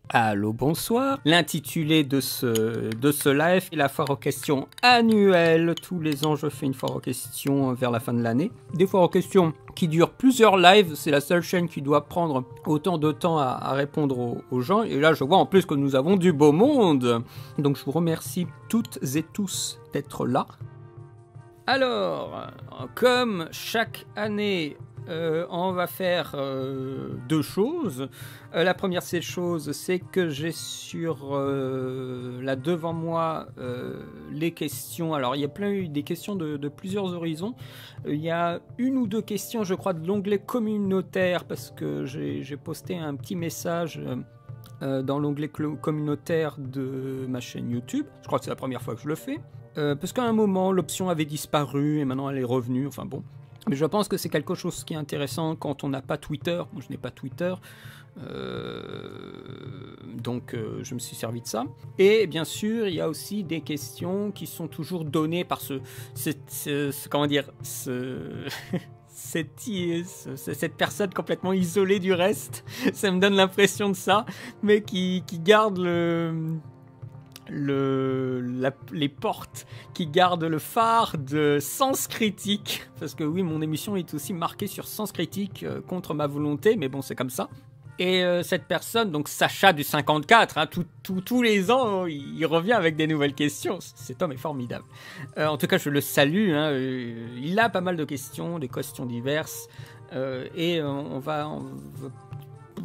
Allô, bonsoir. L'intitulé de ce live est la foire aux questions annuelle. Tous les ans, je fais une foire aux questions vers la fin de l'année. Des foires aux questions qui durent plusieurs lives. C'est la seule chaîne qui doit prendre autant de temps à répondre aux gens. Et là, je vois en plus que nous avons du beau monde. Donc, je vous remercie toutes et tous d'être là. Alors, comme chaque année, on va faire deux choses. La première chose, c'est que j'ai sur là devant moi les questions. Alors il y a des questions de plusieurs horizons. Il y a une ou deux questions, je crois, de l'onglet communautaire, parce que j'ai posté un petit message dans l'onglet communautaire de ma chaîne YouTube. Je crois que c'est la première fois que je le fais. Parce qu'à un moment, l'option avait disparu et maintenant elle est revenue. Enfin bon. Mais je pense que c'est quelque chose qui est intéressant quand on n'a pas Twitter. Moi, je n'ai pas Twitter. Donc, je me suis servi de ça. Et bien sûr, il y a aussi des questions qui sont toujours données par comment dire, cette personne complètement isolée du reste. Ça me donne l'impression de ça, mais qui garde les portes, qui gardent le phare de Sens Critique, parce que oui, mon émission est aussi marquée sur Sens Critique contre ma volonté, mais bon, c'est comme ça. Et cette personne, donc Sacha du 54, hein, tous les ans, il revient avec des nouvelles questions. Cet homme est formidable. En tout cas, je le salue. Hein, il a pas mal de questions, des questions diverses, et on va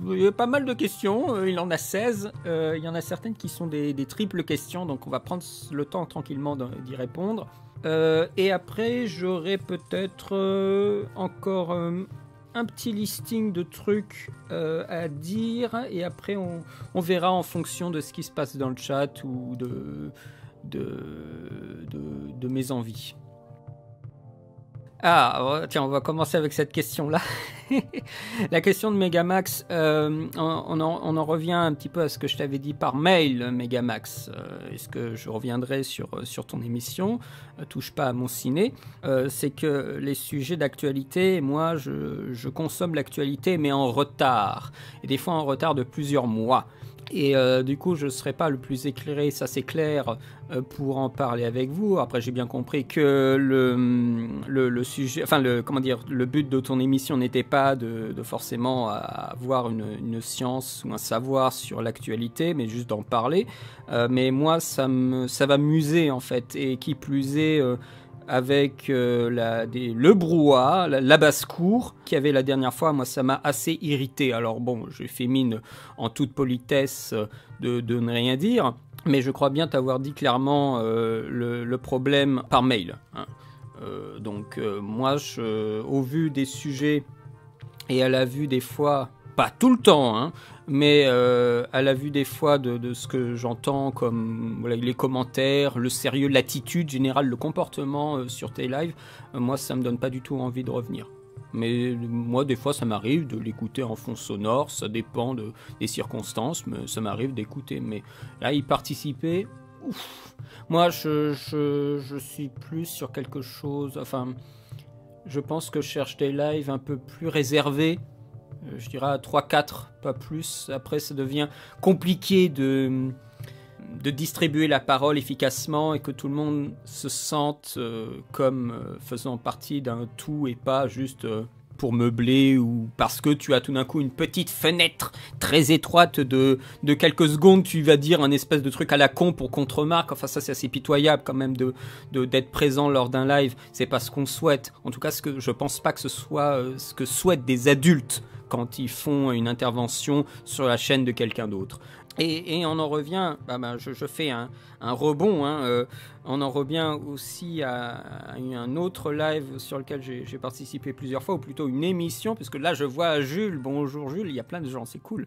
il y a pas mal de questions, il en a 16, il y en a certaines qui sont des triples questions, donc on va prendre le temps tranquillement d'y répondre. Et après, j'aurai peut-être encore un petit listing de trucs à dire, et après on verra en fonction de ce qui se passe dans le chat ou de mes envies. Ah, tiens, on va commencer avec cette question-là. La question de Megamax, on en revient un petit peu à ce que je t'avais dit par mail, Megamax. Est-ce que je reviendrai sur ton émission, touche pas à mon ciné. C'est que les sujets d'actualité, moi, je consomme l'actualité, mais en retard. Et des fois en retard de plusieurs mois. Et du coup, je ne serai pas le plus éclairé, ça c'est clair, pour en parler avec vous. Après, j'ai bien compris que le sujet, enfin, le but de ton émission n'était pas de forcément avoir une science ou un savoir sur l'actualité, mais juste d'en parler. Mais moi, ça va m'user en fait, et qui plus est. Avec le brouhaha, la basse-cour qu'il y avait la dernière fois, moi ça m'a assez irrité. Alors bon, j'ai fait mine en toute politesse de ne rien dire, mais je crois bien t'avoir dit clairement le problème par mail. Hein. Donc moi, au vu des sujets et à la vue des fois, pas tout le temps, hein, mais à la vue des fois de ce que j'entends comme voilà, les commentaires, le sérieux, l'attitude générale, le comportement sur tes lives, moi ça me donne pas du tout envie de revenir. Mais moi des fois ça m'arrive de l'écouter en fond sonore, ça dépend des circonstances, mais ça m'arrive d'écouter. Mais là y participer, ouf. Moi je suis plus sur quelque chose, enfin je pense que je cherche des lives un peu plus réservés. Je dirais à 3-4, pas plus. Après, ça devient compliqué de distribuer la parole efficacement et que tout le monde se sente comme faisant partie d'un tout et pas juste pour meubler ou parce que tu as tout d'un coup une petite fenêtre très étroite de quelques secondes, tu vas dire un espèce de truc à la con pour qu'on te remarque. Enfin, ça, c'est assez pitoyable quand même d'être présent lors d'un live. C'est pas ce qu'on souhaite. En tout cas, je pense pas que ce soit ce que souhaitent des adultes quand ils font une intervention sur la chaîne de quelqu'un d'autre. Et on en revient, je fais un rebond, hein, on en revient aussi à un autre live sur lequel j'ai participé plusieurs fois, ou plutôt une émission, parce que là je vois Jules, bonjour Jules, il y a plein de gens, c'est cool.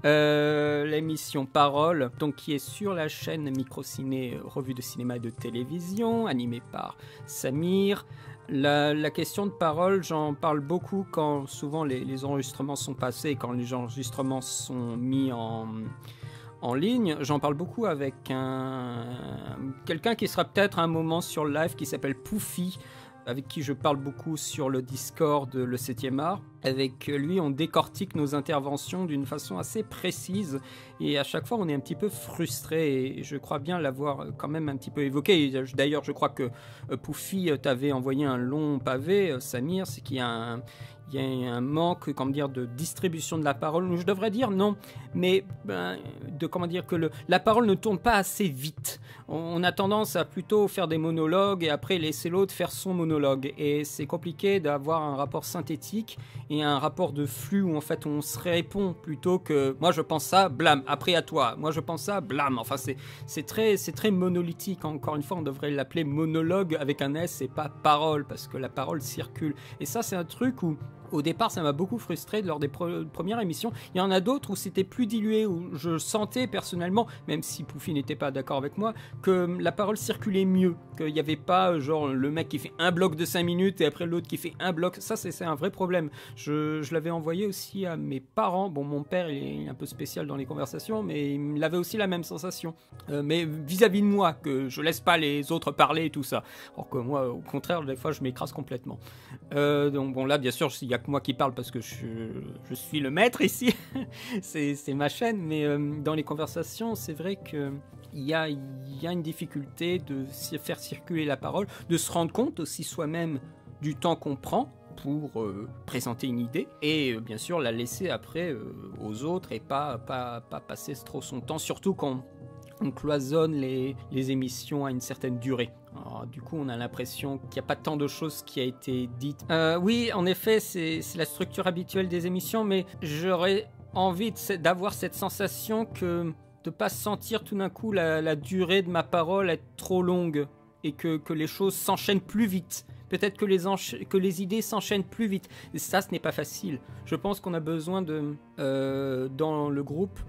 L'émission Parole, donc qui est sur la chaîne Microciné, revue de cinéma et de télévision, animée par Samir. La question de parole, j'en parle beaucoup quand souvent les enregistrements sont passés, quand les enregistrements sont mis en ligne. J'en parle beaucoup avec quelqu'un qui sera peut-être à un moment sur le live qui s'appelle Poufy, avec qui je parle beaucoup sur le Discord, le 7e art. Avec lui, on décortique nos interventions d'une façon assez précise et à chaque fois, on est un petit peu frustré et je crois bien l'avoir quand même un petit peu évoqué. D'ailleurs, je crois que Poufy t'avait envoyé un long pavé, Samir, c'est qu'il y a un manque, comment dire, de distribution de la parole. Je devrais dire non, mais la parole ne tourne pas assez vite. On a tendance à plutôt faire des monologues et après laisser l'autre faire son monologue. Et c'est compliqué d'avoir un rapport synthétique et un rapport de flux où en fait on se répond plutôt que moi je pense ça, blâme, après à toi, moi je pense ça, blâme. Enfin c'est très monolithique. Encore une fois, on devrait l'appeler monologue avec un S et pas parole parce que la parole circule. Et ça c'est un truc où au départ, ça m'a beaucoup frustré lors des premières émissions. Il y en a d'autres où c'était plus dilué, où je sentais personnellement, même si Poufy n'était pas d'accord avec moi, que la parole circulait mieux, qu'il n'y avait pas genre le mec qui fait un bloc de 5 minutes et après l'autre qui fait un bloc. Ça, c'est un vrai problème. Je l'avais envoyé aussi à mes parents. Bon, mon père, il est un peu spécial dans les conversations, mais il avait aussi la même sensation. Mais vis-à-vis de moi, que je laisse pas les autres parler et tout ça. Alors que moi, au contraire, des fois, je m'écrase complètement. Donc bon, là, bien sûr, il y a que moi qui parle parce que je suis le maître ici. c'est ma chaîne, mais dans les conversations, c'est vrai que il y a une difficulté de faire circuler la parole, de se rendre compte aussi soi-même du temps qu'on prend pour présenter une idée et bien sûr la laisser après aux autres et pas passer trop son temps, surtout quand on cloisonne les émissions à une certaine durée. Alors, du coup, on a l'impression qu'il n'y a pas tant de choses qui a été dites. Oui, en effet, c'est la structure habituelle des émissions, mais j'aurais envie d'avoir cette sensation que de ne pas sentir tout d'un coup la durée de ma parole être trop longue et que les choses s'enchaînent plus vite. Peut-être que les idées s'enchaînent plus vite. Et ça, ce n'est pas facile. Je pense qu'on a besoin dans le groupe,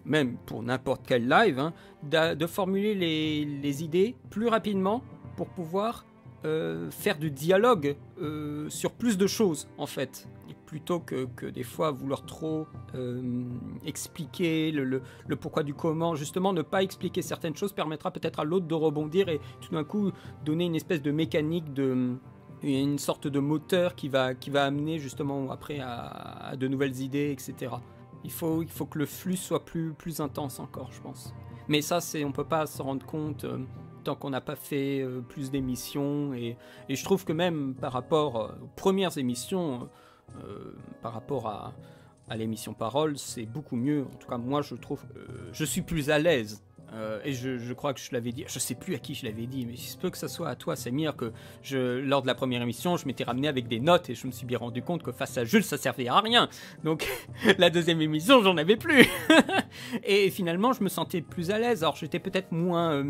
même pour n'importe quel live, hein, de formuler les idées plus rapidement pour pouvoir faire du dialogue sur plus de choses, en fait. Et plutôt que des fois vouloir trop expliquer le pourquoi du comment. Justement, ne pas expliquer certaines choses permettra peut-être à l'autre de rebondir et tout d'un coup donner une espèce de mécanique, une sorte de moteur qui va amener justement après à de nouvelles idées, etc. Il faut que le flux soit plus intense encore, je pense. Mais ça, on peut pas s'en rendre compte tant qu'on n'a pas fait plus d'émissions. Et je trouve que même par rapport aux premières émissions, par rapport à l'émission Parole, c'est beaucoup mieux. En tout cas, moi, je trouve que je suis plus à l'aise. Et je crois que je l'avais dit, je sais plus à qui je l'avais dit, mais il se peut que ça soit à toi, Samir, que lors de la première émission, je m'étais ramené avec des notes et je me suis bien rendu compte que face à Jules, ça servait à rien. Donc, la deuxième émission, j'en avais plus. Et finalement, je me sentais plus à l'aise. Alors, j'étais peut-être moins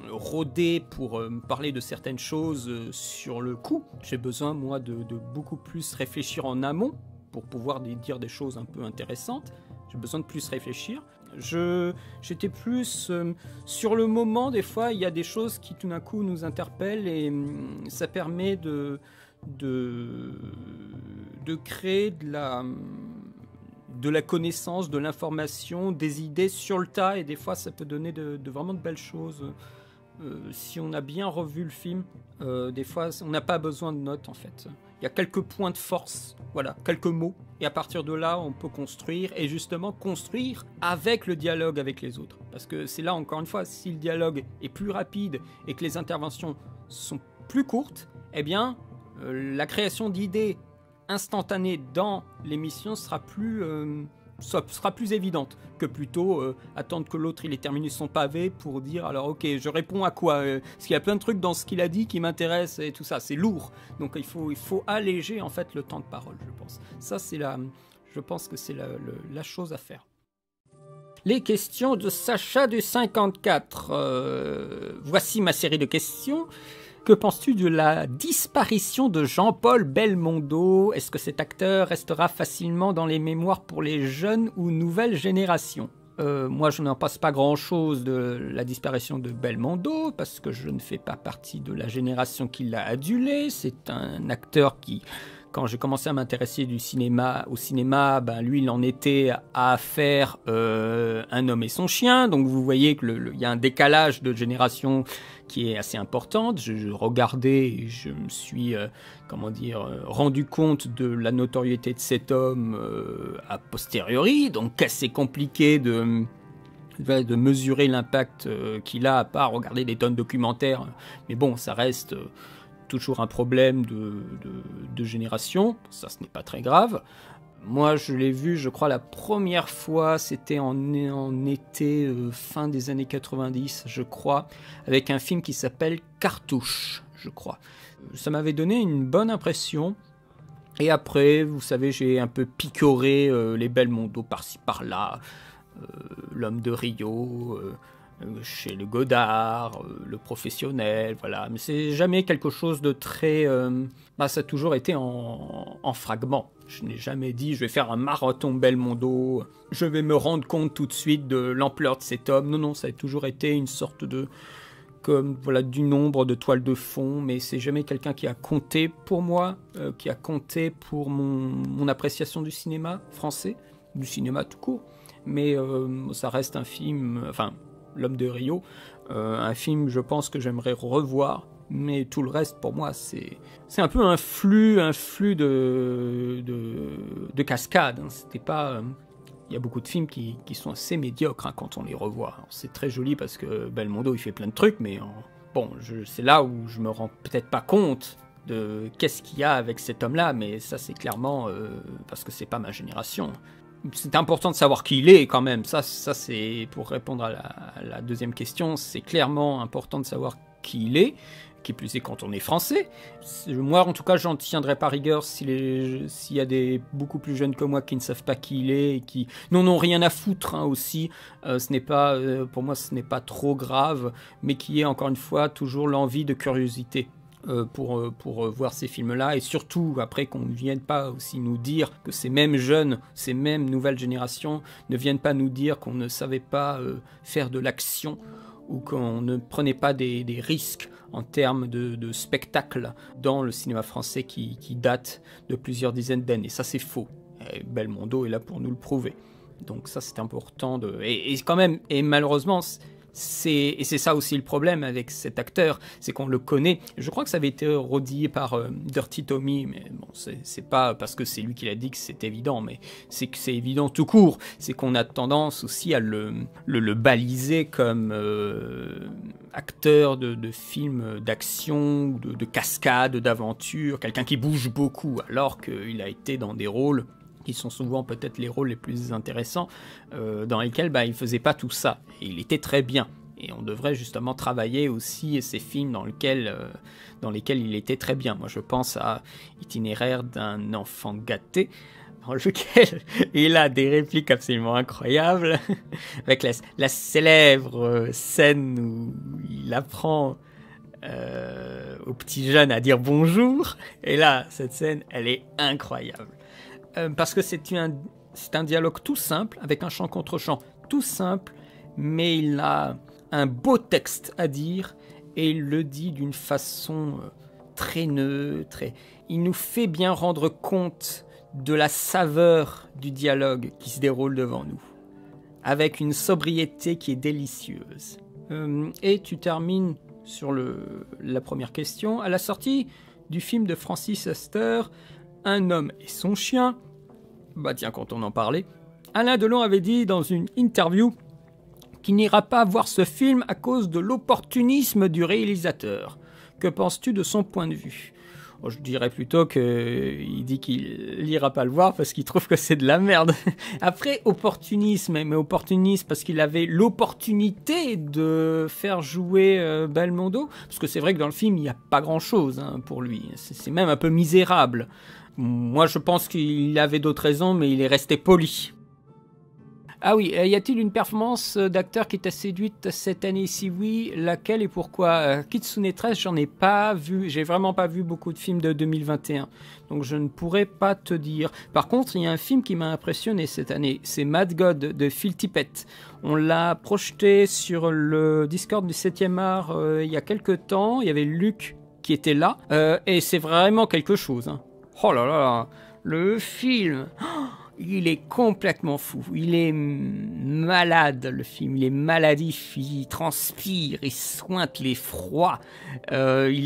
rodé pour parler de certaines choses sur le coup. J'ai besoin, moi, de beaucoup plus réfléchir en amont pour pouvoir dire des choses un peu intéressantes. J'ai besoin de plus réfléchir. J'étais plus sur le moment. Des fois, il y a des choses qui tout d'un coup nous interpellent et ça permet de créer de la connaissance, de l'information, des idées sur le tas. Et des fois, ça peut donner vraiment de belles choses. Si on a bien revu le film, des fois, on n'a pas besoin de notes en fait. Il y a quelques points de force, voilà, quelques mots. Et à partir de là, on peut construire, et justement construire avec le dialogue avec les autres. Parce que c'est là, encore une fois, si le dialogue est plus rapide et que les interventions sont plus courtes, eh bien, la création d'idées instantanées dans l'émission sera plus évidente que plutôt attendre que l'autre il ait terminé son pavé pour dire alors ok je réponds à quoi parce qu'il y a plein de trucs dans ce qu'il a dit qui m'intéressent et tout ça, c'est lourd, donc il faut alléger en fait le temps de parole, je pense. Ça je pense que c'est la chose à faire. Les questions de Sacha du 54. Voici ma série de questions. Que penses-tu de la disparition de Jean-Paul Belmondo? Est-ce que cet acteur restera facilement dans les mémoires pour les jeunes ou nouvelles générations? Moi, je n'en pense pas grand-chose de la disparition de Belmondo, parce que je ne fais pas partie de la génération qui l'a adulé. C'est un acteur qui quand j'ai commencé à m'intéresser au cinéma, ben lui, il en était à faire Un homme et son chien. Donc vous voyez qu'il y a un décalage de génération qui est assez important. Je regardais et je me suis rendu compte de la notoriété de cet homme a posteriori. Donc assez compliqué de mesurer l'impact qu'il a, à part regarder des tonnes de documentaires. Mais bon, ça reste toujours un problème de génération. Ça, ce n'est pas très grave. Moi, je l'ai vu, je crois, la première fois, c'était en été, fin des années 90, je crois, avec un film qui s'appelle Cartouche, je crois. Ça m'avait donné une bonne impression. Et après, vous savez, j'ai un peu picoré les Belmondo par-ci par-là. L'homme de Rio, chez le Godard, le professionnel, voilà. Mais c'est jamais quelque chose de très... ça a toujours été en fragments. Je n'ai jamais dit, je vais faire un marathon Belmondo, je vais me rendre compte tout de suite de l'ampleur de cet homme. Non, ça a toujours été une sorte du nombre de toiles de fond, mais c'est jamais quelqu'un qui a compté pour moi, qui a compté pour mon appréciation du cinéma français, du cinéma tout court. Mais ça reste un film, L'homme de Rio, un film, je pense, que j'aimerais revoir, mais tout le reste, pour moi, c'est un peu un flux de cascade. Hein. C'était pas... Il y a beaucoup de films qui sont assez médiocres quand on les revoit. Alors, c'est très joli parce que Belmondo, il fait plein de trucs, mais c'est là où je me rends peut-être pas compte de qu'est-ce qu'il y a avec cet homme-là, mais ça, c'est clairement parce que c'est pas ma génération. C'est important de savoir qui il est quand même. Ça c'est pour répondre à la deuxième question. C'est clairement important de savoir qui il est, qui plus est quand on est français. Moi, en tout cas, j'en tiendrai pas rigueur s'il y a des beaucoup plus jeunes que moi qui ne savent pas qui il est et qui n'en ont rien à foutre aussi. Pour moi, ce n'est pas trop grave, mais qui est encore une fois toujours l'envie de curiosité. Pour voir ces films-là, et surtout après qu'on ne vienne pas aussi nous dire que ces mêmes jeunes, ces mêmes nouvelles générations ne viennent pas nous dire qu'on ne savait pas faire de l'action ou qu'on ne prenait pas des risques en termes de spectacle dans le cinéma français qui date de plusieurs dizaines d'années. Ça, c'est faux. Et Belmondo est là pour nous le prouver. Donc ça, c'est important. Et malheureusement... c'est ça aussi le problème avec cet acteur, c'est qu'on le connaît. Je crois que ça avait été redit par Dirty Tommy, mais bon, c'est pas parce que c'est lui qui l'a dit que c'est évident, mais c'est que c'est évident tout court. C'est qu'on a tendance aussi à le baliser comme acteur de films d'action, de cascade, d'aventure, quelqu'un qui bouge beaucoup, alors qu'il a été dans des rôles qui sont souvent peut-être les rôles les plus intéressants, dans lesquels il faisait pas tout ça. Et il était très bien. Et on devrait justement travailler aussi ces films dans lesquels il était très bien. Moi, je pense à Itinéraire d'un enfant gâté, dans lequel il a des répliques absolument incroyables, avec la célèbre scène où il apprend aux petits jeunes à dire bonjour. Et là, cette scène, elle est incroyable. Parce que c'est un dialogue tout simple, avec un chant contre chant tout simple, mais il a un beau texte à dire, et il le dit d'une façon très neutre. Il nous fait bien rendre compte de la saveur du dialogue qui se déroule devant nous, avec une sobriété qui est délicieuse. Et tu termines sur la première question. À la sortie du film de Francis Huster, Un homme et son chien, tiens, quand on en parlait, Alain Delon avait dit dans une interview qu'il n'ira pas voir ce film à cause de l'opportunisme du réalisateur. Que penses-tu de son point de vue ? Je dirais plutôt qu'il dit qu'il n'ira pas le voir parce qu'il trouve que c'est de la merde. Après, opportunisme, mais opportunisme parce qu'il avait l'opportunité de faire jouer Belmondo, parce que c'est vrai que dans le film, il n'y a pas grand-chose pour lui. C'est même un peu misérable. Moi, je pense qu'il avait d'autres raisons, mais il est resté poli. Ah oui, y a-t-il une performance d'acteur qui t'a séduite cette année? Si oui, laquelle et pourquoi? Kitsune 13, j'en ai pas vu, j'ai vraiment pas vu beaucoup de films de 2021, donc je ne pourrais pas te dire. Par contre, il y a un film qui m'a impressionné cette année, c'est Mad God de Phil Tippett. On l'a projeté sur le Discord du 7e art il y a quelques temps, il y avait Luc qui était là, et c'est vraiment quelque chose. Oh là là, le film, il est complètement fou. Il est malade, le film. Il est maladif, il transpire, il sointe les froids. Il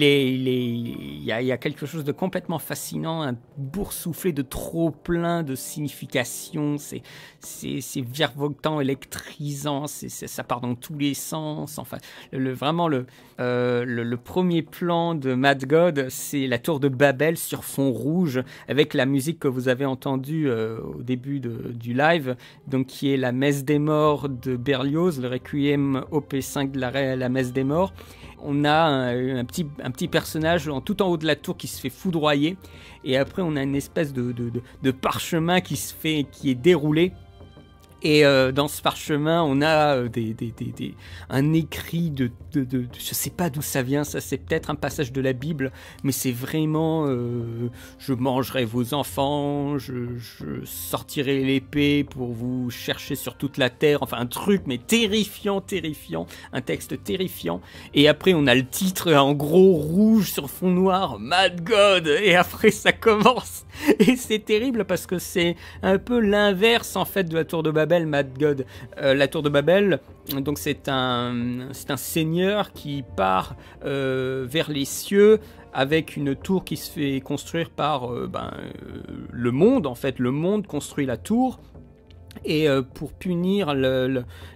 y a quelque chose de complètement fascinant, un boursouflé de trop plein de significations. C'est virevoltant, électrisant, ça part dans tous les sens. Enfin, vraiment le premier plan de Mad God, c'est la tour de Babel sur fond rouge, avec la musique que vous avez entendue au début du live, donc qui est la messe des morts de Berlioz, le Requiem op. 5 de la messe des morts. On a un petit personnage tout en haut de la tour qui se fait foudroyer, et après on a une espèce de parchemin qui est déroulé. Et dans ce parchemin, on a un écrit je sais pas d'où ça vient, ça c'est peut-être un passage de la Bible, mais c'est vraiment je mangerai vos enfants, je sortirai l'épée pour vous chercher sur toute la terre, enfin un truc mais terrifiant, un texte terrifiant. Et après on a le titre en gros rouge sur fond noir, Mad God, et après ça commence. Et c'est terrible parce que c'est un peu l'inverse en fait de la tour de Babel, Mad God. La tour de Babel, donc c'est un seigneur qui part vers les cieux avec une tour qui se fait construire par le monde. En fait, le monde construit la tour. Et pour punir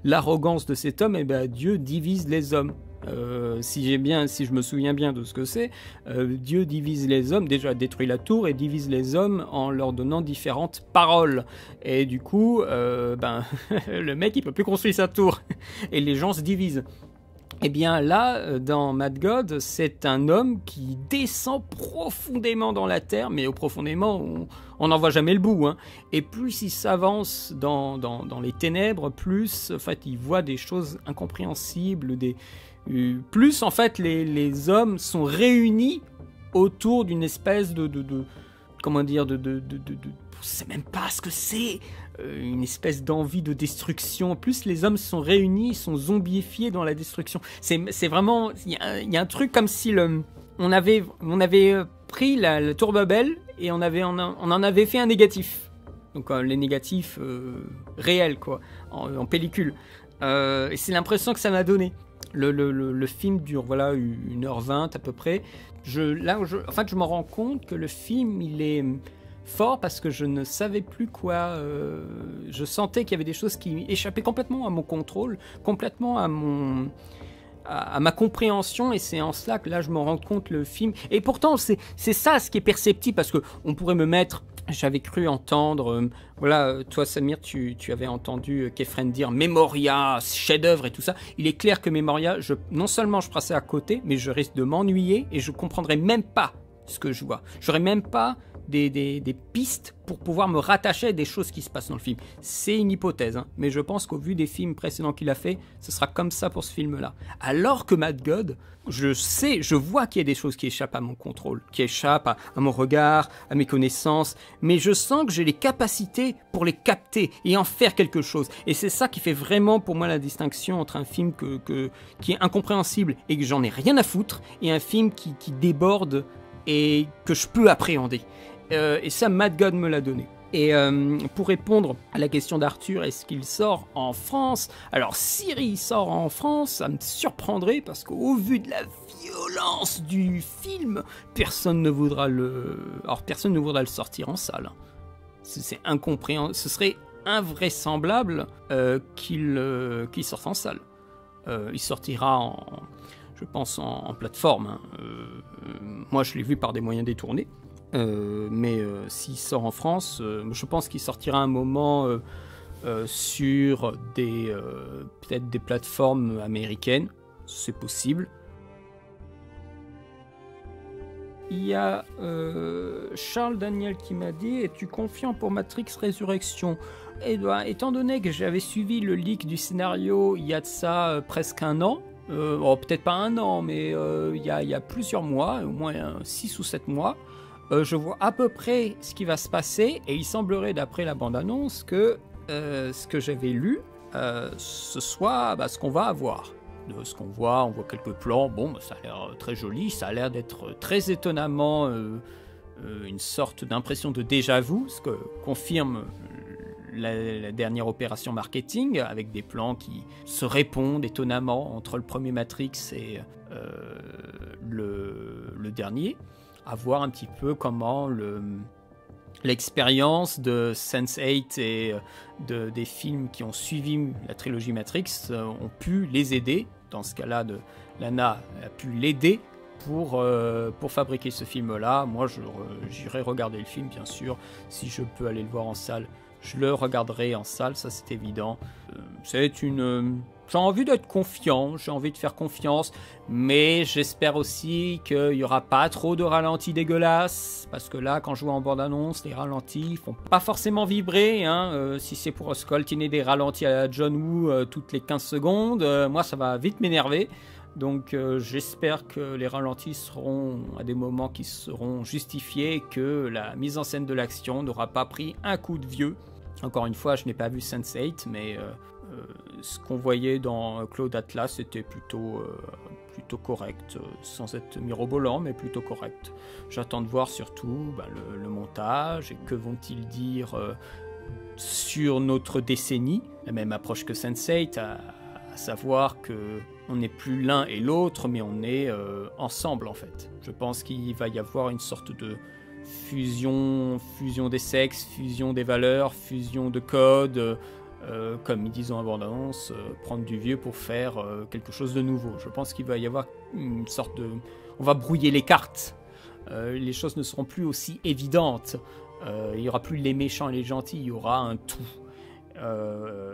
l'arrogance de cet homme, Dieu divise les hommes. Si je me souviens bien de ce que c'est, Dieu divise les hommes, déjà détruit la tour et divise les hommes en leur donnant différentes paroles. Et du coup, le mec il peut plus construire sa tour et les gens se divisent. Et bien là, dans Mad God, c'est un homme qui descend profondément dans la terre, mais au profondément, on n'en voit jamais le bout, hein. Et plus il s'avance dans les ténèbres, plus en fait, il voit des choses incompréhensibles, plus en fait les hommes sont réunis autour d'une espèce comment dire, je sais même pas ce que c'est, une espèce d'envie de destruction. Plus les hommes sont réunis, ils sont zombifiés dans la destruction. C'est vraiment, il y a un truc comme si on avait pris la tour Babel et on en avait fait un négatif. Donc les négatifs réels quoi, en pellicule. Et c'est l'impression que ça m'a donné. Le film dure 1h20 à peu près. En fait, je me rends compte que le film, il est fort parce que je ne savais plus quoi. Je sentais qu'il y avait des choses qui échappaient complètement à mon contrôle, complètement à ma compréhension, et c'est en cela que là je me rends compte le film. Et pourtant, c'est ça ce qui est perceptible, parce que on pourrait me mettre. J'avais cru entendre, toi Samir, tu avais entendu Kefren dire Memoria, chef-d'œuvre et tout ça. Il est clair que Memoria, non seulement je passais à côté, mais je risque de m'ennuyer et je comprendrais même pas ce que je vois. J'aurais même pas des pistes pour pouvoir me rattacher à des choses qui se passent dans le film. C'est une hypothèse, hein, mais je pense qu'au vu des films précédents qu'il a fait, ce sera comme ça pour ce film-là. Alors que Mad God, je vois qu'il y a des choses qui échappent à mon contrôle, qui échappent à mon regard, à mes connaissances, mais je sens que j'ai les capacités pour les capter et en faire quelque chose. Et c'est ça qui fait vraiment pour moi la distinction entre un film qui est incompréhensible et que j'en ai rien à foutre, et un film qui déborde et que je peux appréhender. Et ça, Mad God me l'a donné. Et pour répondre à la question d'Arthur, est-ce qu'il sort en France? Alors, s'il sort en France, ça me surprendrait, parce qu'au vu de la violence du film, personne ne voudra le sortir en salle. C'est incompréhensible. Ce serait invraisemblable qu'il sorte en salle. Il sortira je pense en plateforme, hein. Moi je l'ai vu par des moyens détournés, mais s'il sort en France, je pense qu'il sortira un moment sur peut-être des plateformes américaines, c'est possible. Il y a Charles Daniel qui m'a dit: es-tu confiant pour Matrix Résurrection? Eh bien, étant donné que j'avais suivi le leak du scénario il y a de ça presque un an, peut-être pas un an, mais il y a plusieurs mois, au moins 6 ou 7 mois, je vois à peu près ce qui va se passer, et il semblerait, d'après la bande-annonce, que ce que j'avais lu, ce soit ce qu'on va avoir. De ce qu'on voit, on voit quelques plans, bon, ça a l'air très joli, ça a l'air d'être très étonnamment une sorte d'impression de déjà-vu, ce que confirme la dernière opération marketing, avec des plans qui se répondent étonnamment entre le premier Matrix et le dernier, à voir un petit peu comment l'expérience de Sense8 et des films qui ont suivi la trilogie Matrix ont pu les aider. Dans ce cas-là, Lana a pu l'aider pour fabriquer ce film-là. Moi, j'irai regarder le film, bien sûr. Si je peux aller le voir en salle, je le regarderai en salle, ça c'est évident. J'ai envie d'être confiant, j'ai envie de faire confiance, mais j'espère aussi qu'il n'y aura pas trop de ralentis dégueulasses, parce que là, quand je vois en bande-annonce, les ralentis font pas forcément vibrer, hein. Si c'est pour scoltiner des ralentis à la John Woo toutes les 15 secondes, moi ça va vite m'énerver. Donc j'espère que les ralentis seront à des moments qui seront justifiés, que la mise en scène de l'action n'aura pas pris un coup de vieux. Encore une fois, je n'ai pas vu Sense8, mais ce qu'on voyait dans Cloud Atlas était plutôt correct, sans être mirobolant, mais plutôt correct. J'attends de voir surtout le montage, et que vont-ils dire sur notre décennie, la même approche que Sense8, à savoir que on n'est plus l'un et l'autre, mais on est ensemble en fait. Je pense qu'il va y avoir une sorte de fusion des sexes, fusion des valeurs, fusion de codes, comme ils disent en bande-annonce, prendre du vieux pour faire quelque chose de nouveau. Je pense qu'il va y avoir une sorte de... On va brouiller les cartes. Les choses ne seront plus aussi évidentes. Il n'y aura plus les méchants et les gentils, il y aura un tout.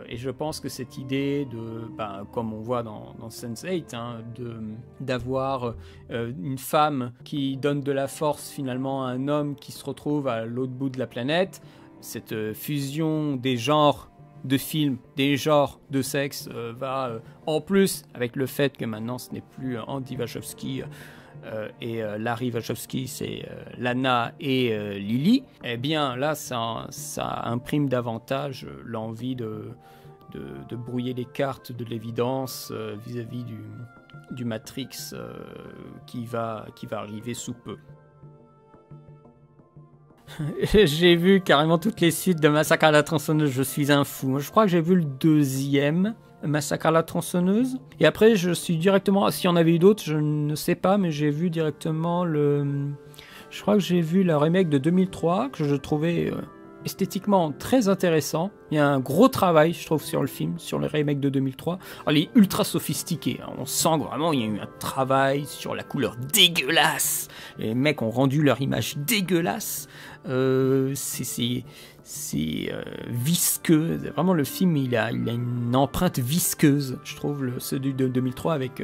Et je pense que cette idée de, comme on voit dans Sense8, hein, d'avoir une femme qui donne de la force finalement à un homme qui se retrouve à l'autre bout de la planète, cette fusion des genres de films, des genres de sexe va en plus, avec le fait que maintenant ce n'est plus Andy Wachowski et Larry Wachowski, c'est Lana et Lily, eh bien là ça imprime davantage l'envie de brouiller les cartes de l'évidence vis-à-vis du Matrix qui va arriver sous peu. J'ai vu carrément toutes les suites de Massacre à la tronçonneuse, je suis un fou. Je crois que j'ai vu le deuxième, Massacre à la tronçonneuse. Et après, je suis directement... S'il y en avait eu d'autres, je ne sais pas, mais j'ai vu directement je crois que j'ai vu la remake de 2003, que je trouvais esthétiquement très intéressant. Il y a un gros travail, je trouve, sur le film, sur le remake de 2003. Alors, il est ultra sophistiqué, hein. On sent que vraiment il y a eu un travail sur la couleur dégueulasse. Les mecs ont rendu leur image dégueulasse. C'est visqueux. Vraiment, le film, il a une empreinte visqueuse, je trouve, celui de 2003 avec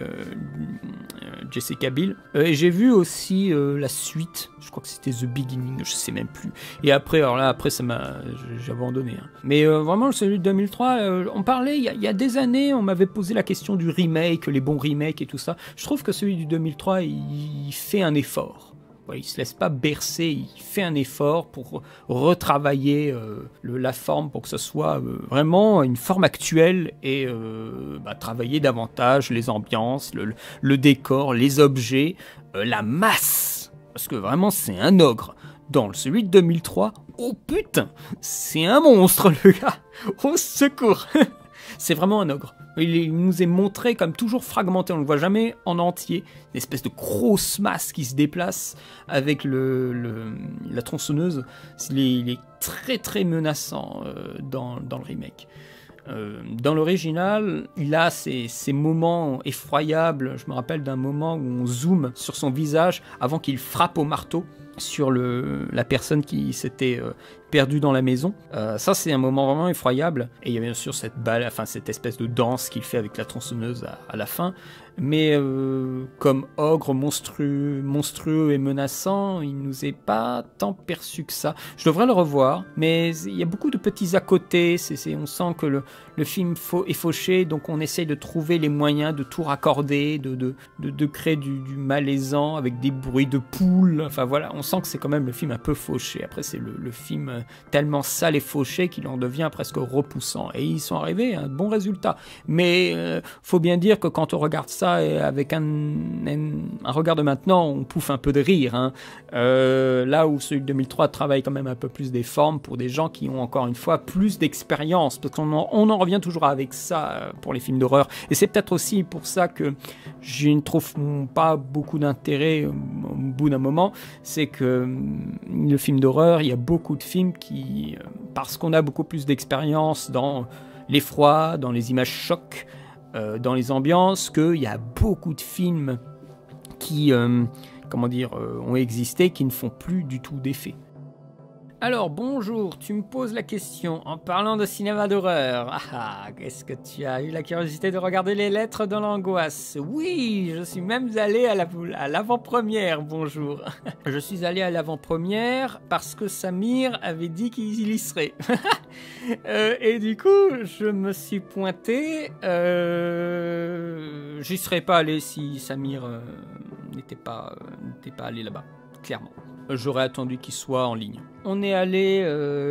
Jessica Biel. Et j'ai vu aussi la suite, je crois que c'était The Beginning, je sais même plus. Et après, alors là, après, j'ai abandonné. Hein. Mais vraiment, celui de 2003, on parlait, il y a des années, on m'avait posé la question du remake, les bons remakes et tout ça. Je trouve que celui du 2003, il fait un effort. Il se laisse pas bercer, il fait un effort pour retravailler la forme pour que ce soit vraiment une forme actuelle et travailler davantage les ambiances, le décor, les objets, la masse. Parce que vraiment c'est un ogre. Dans celui de 2003, oh putain, c'est un monstre le gars. Au secours. C'est vraiment un ogre. Il nous est montré comme toujours fragmenté, on ne le voit jamais en entier. Une espèce de grosse masse qui se déplace avec la tronçonneuse. Il est très très menaçant dans le remake. Dans l'original, il a ces moments effroyables. Je me rappelle d'un moment où on zoome sur son visage avant qu'il frappe au marteau sur la personne qui s'était perdue dans la maison. Ça, c'est un moment vraiment effroyable. Et il y a bien sûr cette espèce de danse qu'il fait avec la tronçonneuse à la fin. Mais comme ogre monstrueux et menaçant, il nous est pas tant perçu que ça. Je devrais le revoir, mais il y a beaucoup de petits à côté. On sent que le film est fauché, donc on essaye de trouver les moyens de tout raccorder, de créer du malaisant avec des bruits de poules. Enfin voilà, on sent que c'est quand même le film un peu fauché. Après, c'est le film tellement sale et fauché qu'il en devient presque repoussant. Et ils sont arrivés à un bon résultat. Mais faut bien dire que quand on regarde ça avec un regard de maintenant, on pouffe un peu de rire. Hein. Là où celui de 2003 travaille quand même un peu plus des formes pour des gens qui ont encore une fois plus d'expérience. Parce qu'on en revient toujours avec ça pour les films d'horreur. Et c'est peut-être aussi pour ça que je ne trouve pas beaucoup d'intérêt au bout d'un moment, c'est que le film d'horreur, il y a beaucoup de films qui, parce qu'on a beaucoup plus d'expérience dans l'effroi, dans les images chocs, dans les ambiances, qu'il y a beaucoup de films qui, ont existé, qui ne font plus du tout d'effet. Alors, bonjour, tu me poses la question en parlant de cinéma d'horreur. Est-ce que tu as eu la curiosité de regarder Les Lettres dans l'angoisse? Oui, je suis même allé à l'avant-première, bonjour. Je suis allé à l'avant-première parce que Samir avait dit qu'il y serait. Et du coup, je me suis pointé. J'y serais pas allé si Samir n'était pas allé là-bas, clairement. J'aurais attendu qu'il soit en ligne. On est allé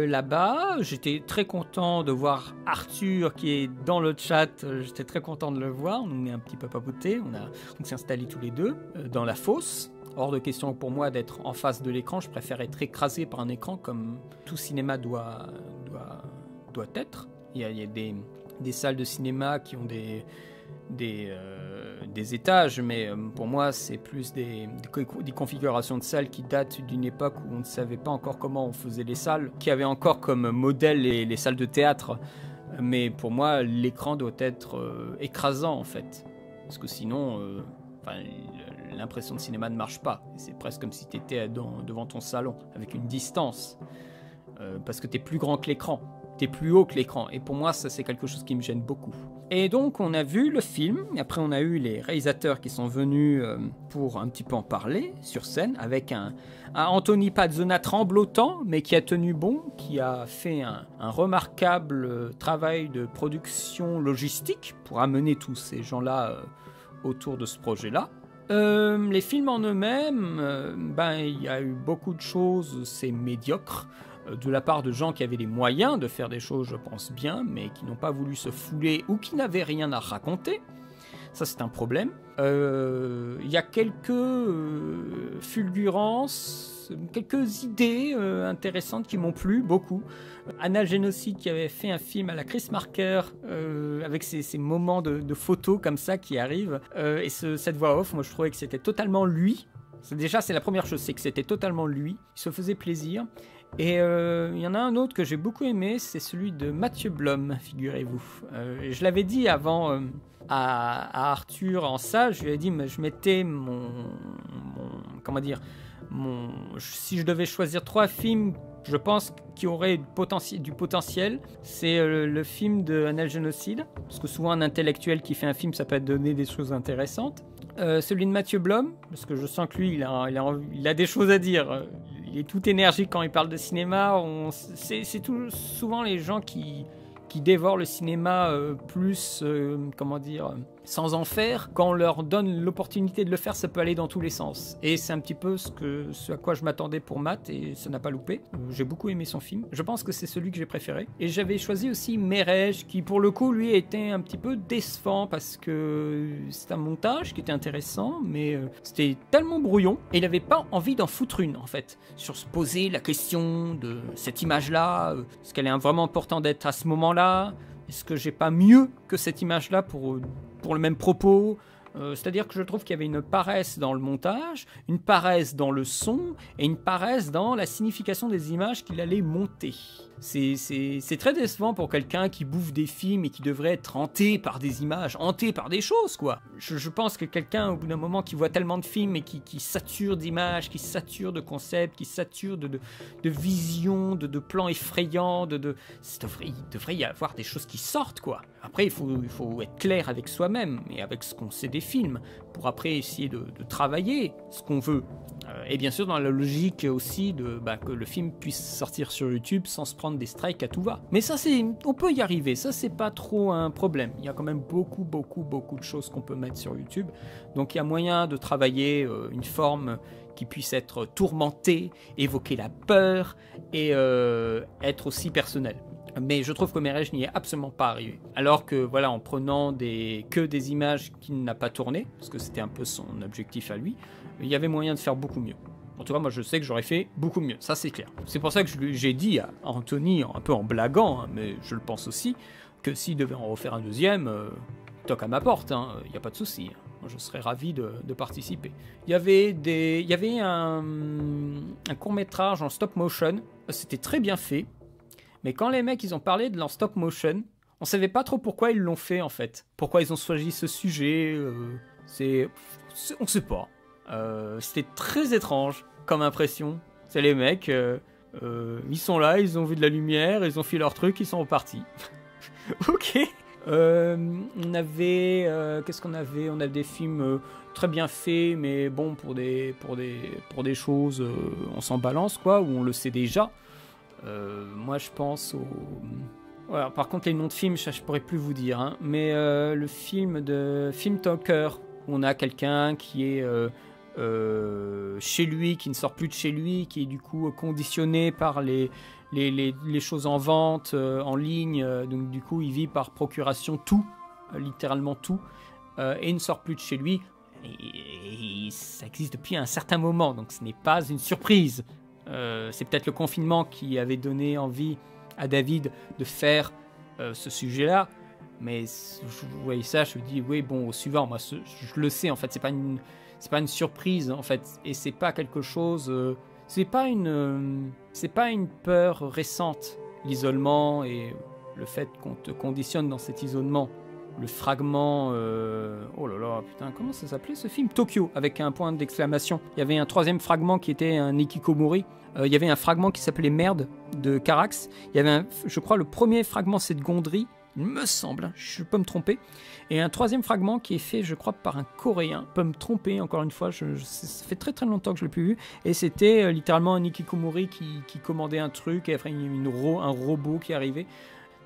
là-bas, j'étais très content de voir Arthur qui est dans le chat, j'étais très content de le voir, on est un petit peu papoté, on s'est installés tous les deux dans la fosse. Hors de question pour moi d'être en face de l'écran, je préfère être écrasé par un écran comme tout cinéma doit être. Il y a des salles de cinéma qui ont des étages, mais pour moi c'est plus des configurations de salles qui datent d'une époque où on ne savait pas encore comment on faisait les salles, qui avaient encore comme modèle les salles de théâtre, mais pour moi l'écran doit être écrasant en fait, parce que sinon l'impression de cinéma ne marche pas, c'est presque comme si tu étais devant ton salon avec une distance, parce que tu es plus grand que l'écran, tu es plus haut que l'écran, et pour moi ça c'est quelque chose qui me gêne beaucoup. Et donc on a vu le film, et après on a eu les réalisateurs qui sont venus pour un petit peu en parler sur scène, avec un Anthony Pazzona tremblotant, mais qui a tenu bon, qui a fait un remarquable travail de production logistique pour amener tous ces gens-là autour de ce projet-là. Les films en eux-mêmes, il y a eu beaucoup de choses, c'est médiocre, de la part de gens qui avaient les moyens de faire des choses, je pense bien, mais qui n'ont pas voulu se fouler ou qui n'avaient rien à raconter. Ça, c'est un problème. Il y a quelques fulgurances, quelques idées intéressantes qui m'ont plu beaucoup. Anal Génocide qui avait fait un film à la Chris Marker avec ces moments de photos comme ça qui arrivent. Et cette voix off, moi je trouvais que c'était totalement lui. Déjà, c'est la première chose, c'est que c'était totalement lui. Il se faisait plaisir. Et il y en a un autre que j'ai beaucoup aimé, c'est celui de Mathieu Blom, figurez-vous. Je l'avais dit avant à Arthur en salle, je lui ai dit, mais je mettais si je devais choisir 3 films, je pense qui auraient du potentiel, c'est le film de Anal Génocide, parce que souvent un intellectuel qui fait un film, ça peut donner des choses intéressantes. Celui de Mathieu Blom, parce que je sens que lui, il a des choses à dire. Il est tout énergique quand il parle de cinéma. C'est souvent les gens qui dévorent le cinéma sans en faire. Quand on leur donne l'opportunité de le faire, ça peut aller dans tous les sens. Et c'est un petit peu ce à quoi je m'attendais pour Matt, et ça n'a pas loupé. J'ai beaucoup aimé son film. Je pense que c'est celui que j'ai préféré. Et j'avais choisi aussi Merej, qui pour le coup, lui, était un petit peu décevant, parce que c'est un montage qui était intéressant, mais c'était tellement brouillon, et il n'avait pas envie d'en foutre une, en fait. Sur se poser la question de cette image-là, est-ce qu'elle est vraiment importante d'être à ce moment-là? Est-ce que j'ai pas mieux que cette image-là pour le même propos? C'est-à-dire que je trouve qu'il y avait une paresse dans le montage, une paresse dans le son et une paresse dans la signification des images qu'il allait monter. C'est très décevant pour quelqu'un qui bouffe des films et qui devrait être hanté par des images, hanté par des choses, quoi. Je pense que quelqu'un, au bout d'un moment, qui voit tellement de films et qui sature d'images, qui sature de concepts, qui sature de visions, de plans effrayants, il devrait y avoir des choses qui sortent, quoi. Après, il faut être clair avec soi-même et avec ce qu'on sait des films pour après essayer de travailler ce qu'on veut. Et bien sûr, dans la logique aussi que le film puisse sortir sur YouTube sans se prendre prendre des strikes à tout va. Mais ça, on peut y arriver, ça c'est pas trop un problème. Il y a quand même beaucoup de choses qu'on peut mettre sur YouTube. Donc il y a moyen de travailler une forme qui puisse être tourmentée, évoquer la peur et être aussi personnelle. Mais je trouve que Merege n'y est absolument pas arrivé. Alors que, voilà, en prenant que des images qu'il n'a pas tournées, parce que c'était un peu son objectif à lui, il y avait moyen de faire beaucoup mieux. En tout cas, moi, je sais que j'aurais fait beaucoup mieux, ça c'est clair. C'est pour ça que j'ai dit à Anthony, un peu en blaguant, hein, mais je le pense aussi, que s'il devait en refaire un deuxième, toque à ma porte, il n'y a pas de souci. Je serais ravi de participer. Il y avait un court-métrage en stop motion, c'était très bien fait. Mais quand les mecs ils ont parlé de leur stop motion, on savait pas trop pourquoi ils l'ont fait en fait. Pourquoi ils ont choisi ce sujet, on sait pas. C'était très étrange comme impression. C'est les mecs, ils sont là, ils ont vu de la lumière, ils ont fait leur truc, ils sont repartis. Ok. On avait, qu'est-ce qu'on avait? On a des films très bien faits, mais bon pour des choses, on s'en balance quoi, où on le sait déjà. Moi je pense au... Voilà, par contre les noms de films je pourrais plus vous dire hein. Mais le film de Film Talker où on a quelqu'un qui est chez lui, qui ne sort plus de chez lui, qui est du coup conditionné par les choses en vente en ligne, donc du coup il vit par procuration tout, littéralement tout, et il ne sort plus de chez lui et ça existe depuis un certain moment, donc ce n'est pas une surprise. C'est peut-être le confinement qui avait donné envie à David de faire ce sujet-là, mais je voyais ça, je me dis oui bon au suivant, moi je le sais en fait, c'est pas une surprise en fait, et c'est pas quelque chose, c'est pas une peur récente, l'isolement et le fait qu'on te conditionne dans cet isolement. Le fragment, oh là là, putain, comment ça s'appelait ce film? Tokyo, avec un point d'exclamation. Il y avait un troisième fragment qui était un Hikikomori. Il y avait un fragment qui s'appelait Merde de Carax. Il y avait, je crois, le premier fragment c'est de Gondry, il me semble, hein, je peux me tromper. Et un troisième fragment qui est fait, je crois, par un Coréen. Je peux me tromper, encore une fois, ça fait très très longtemps que je l'ai plus vu. Et c'était littéralement un Hikikomori qui commandait un truc, et après il y a un robot qui arrivait.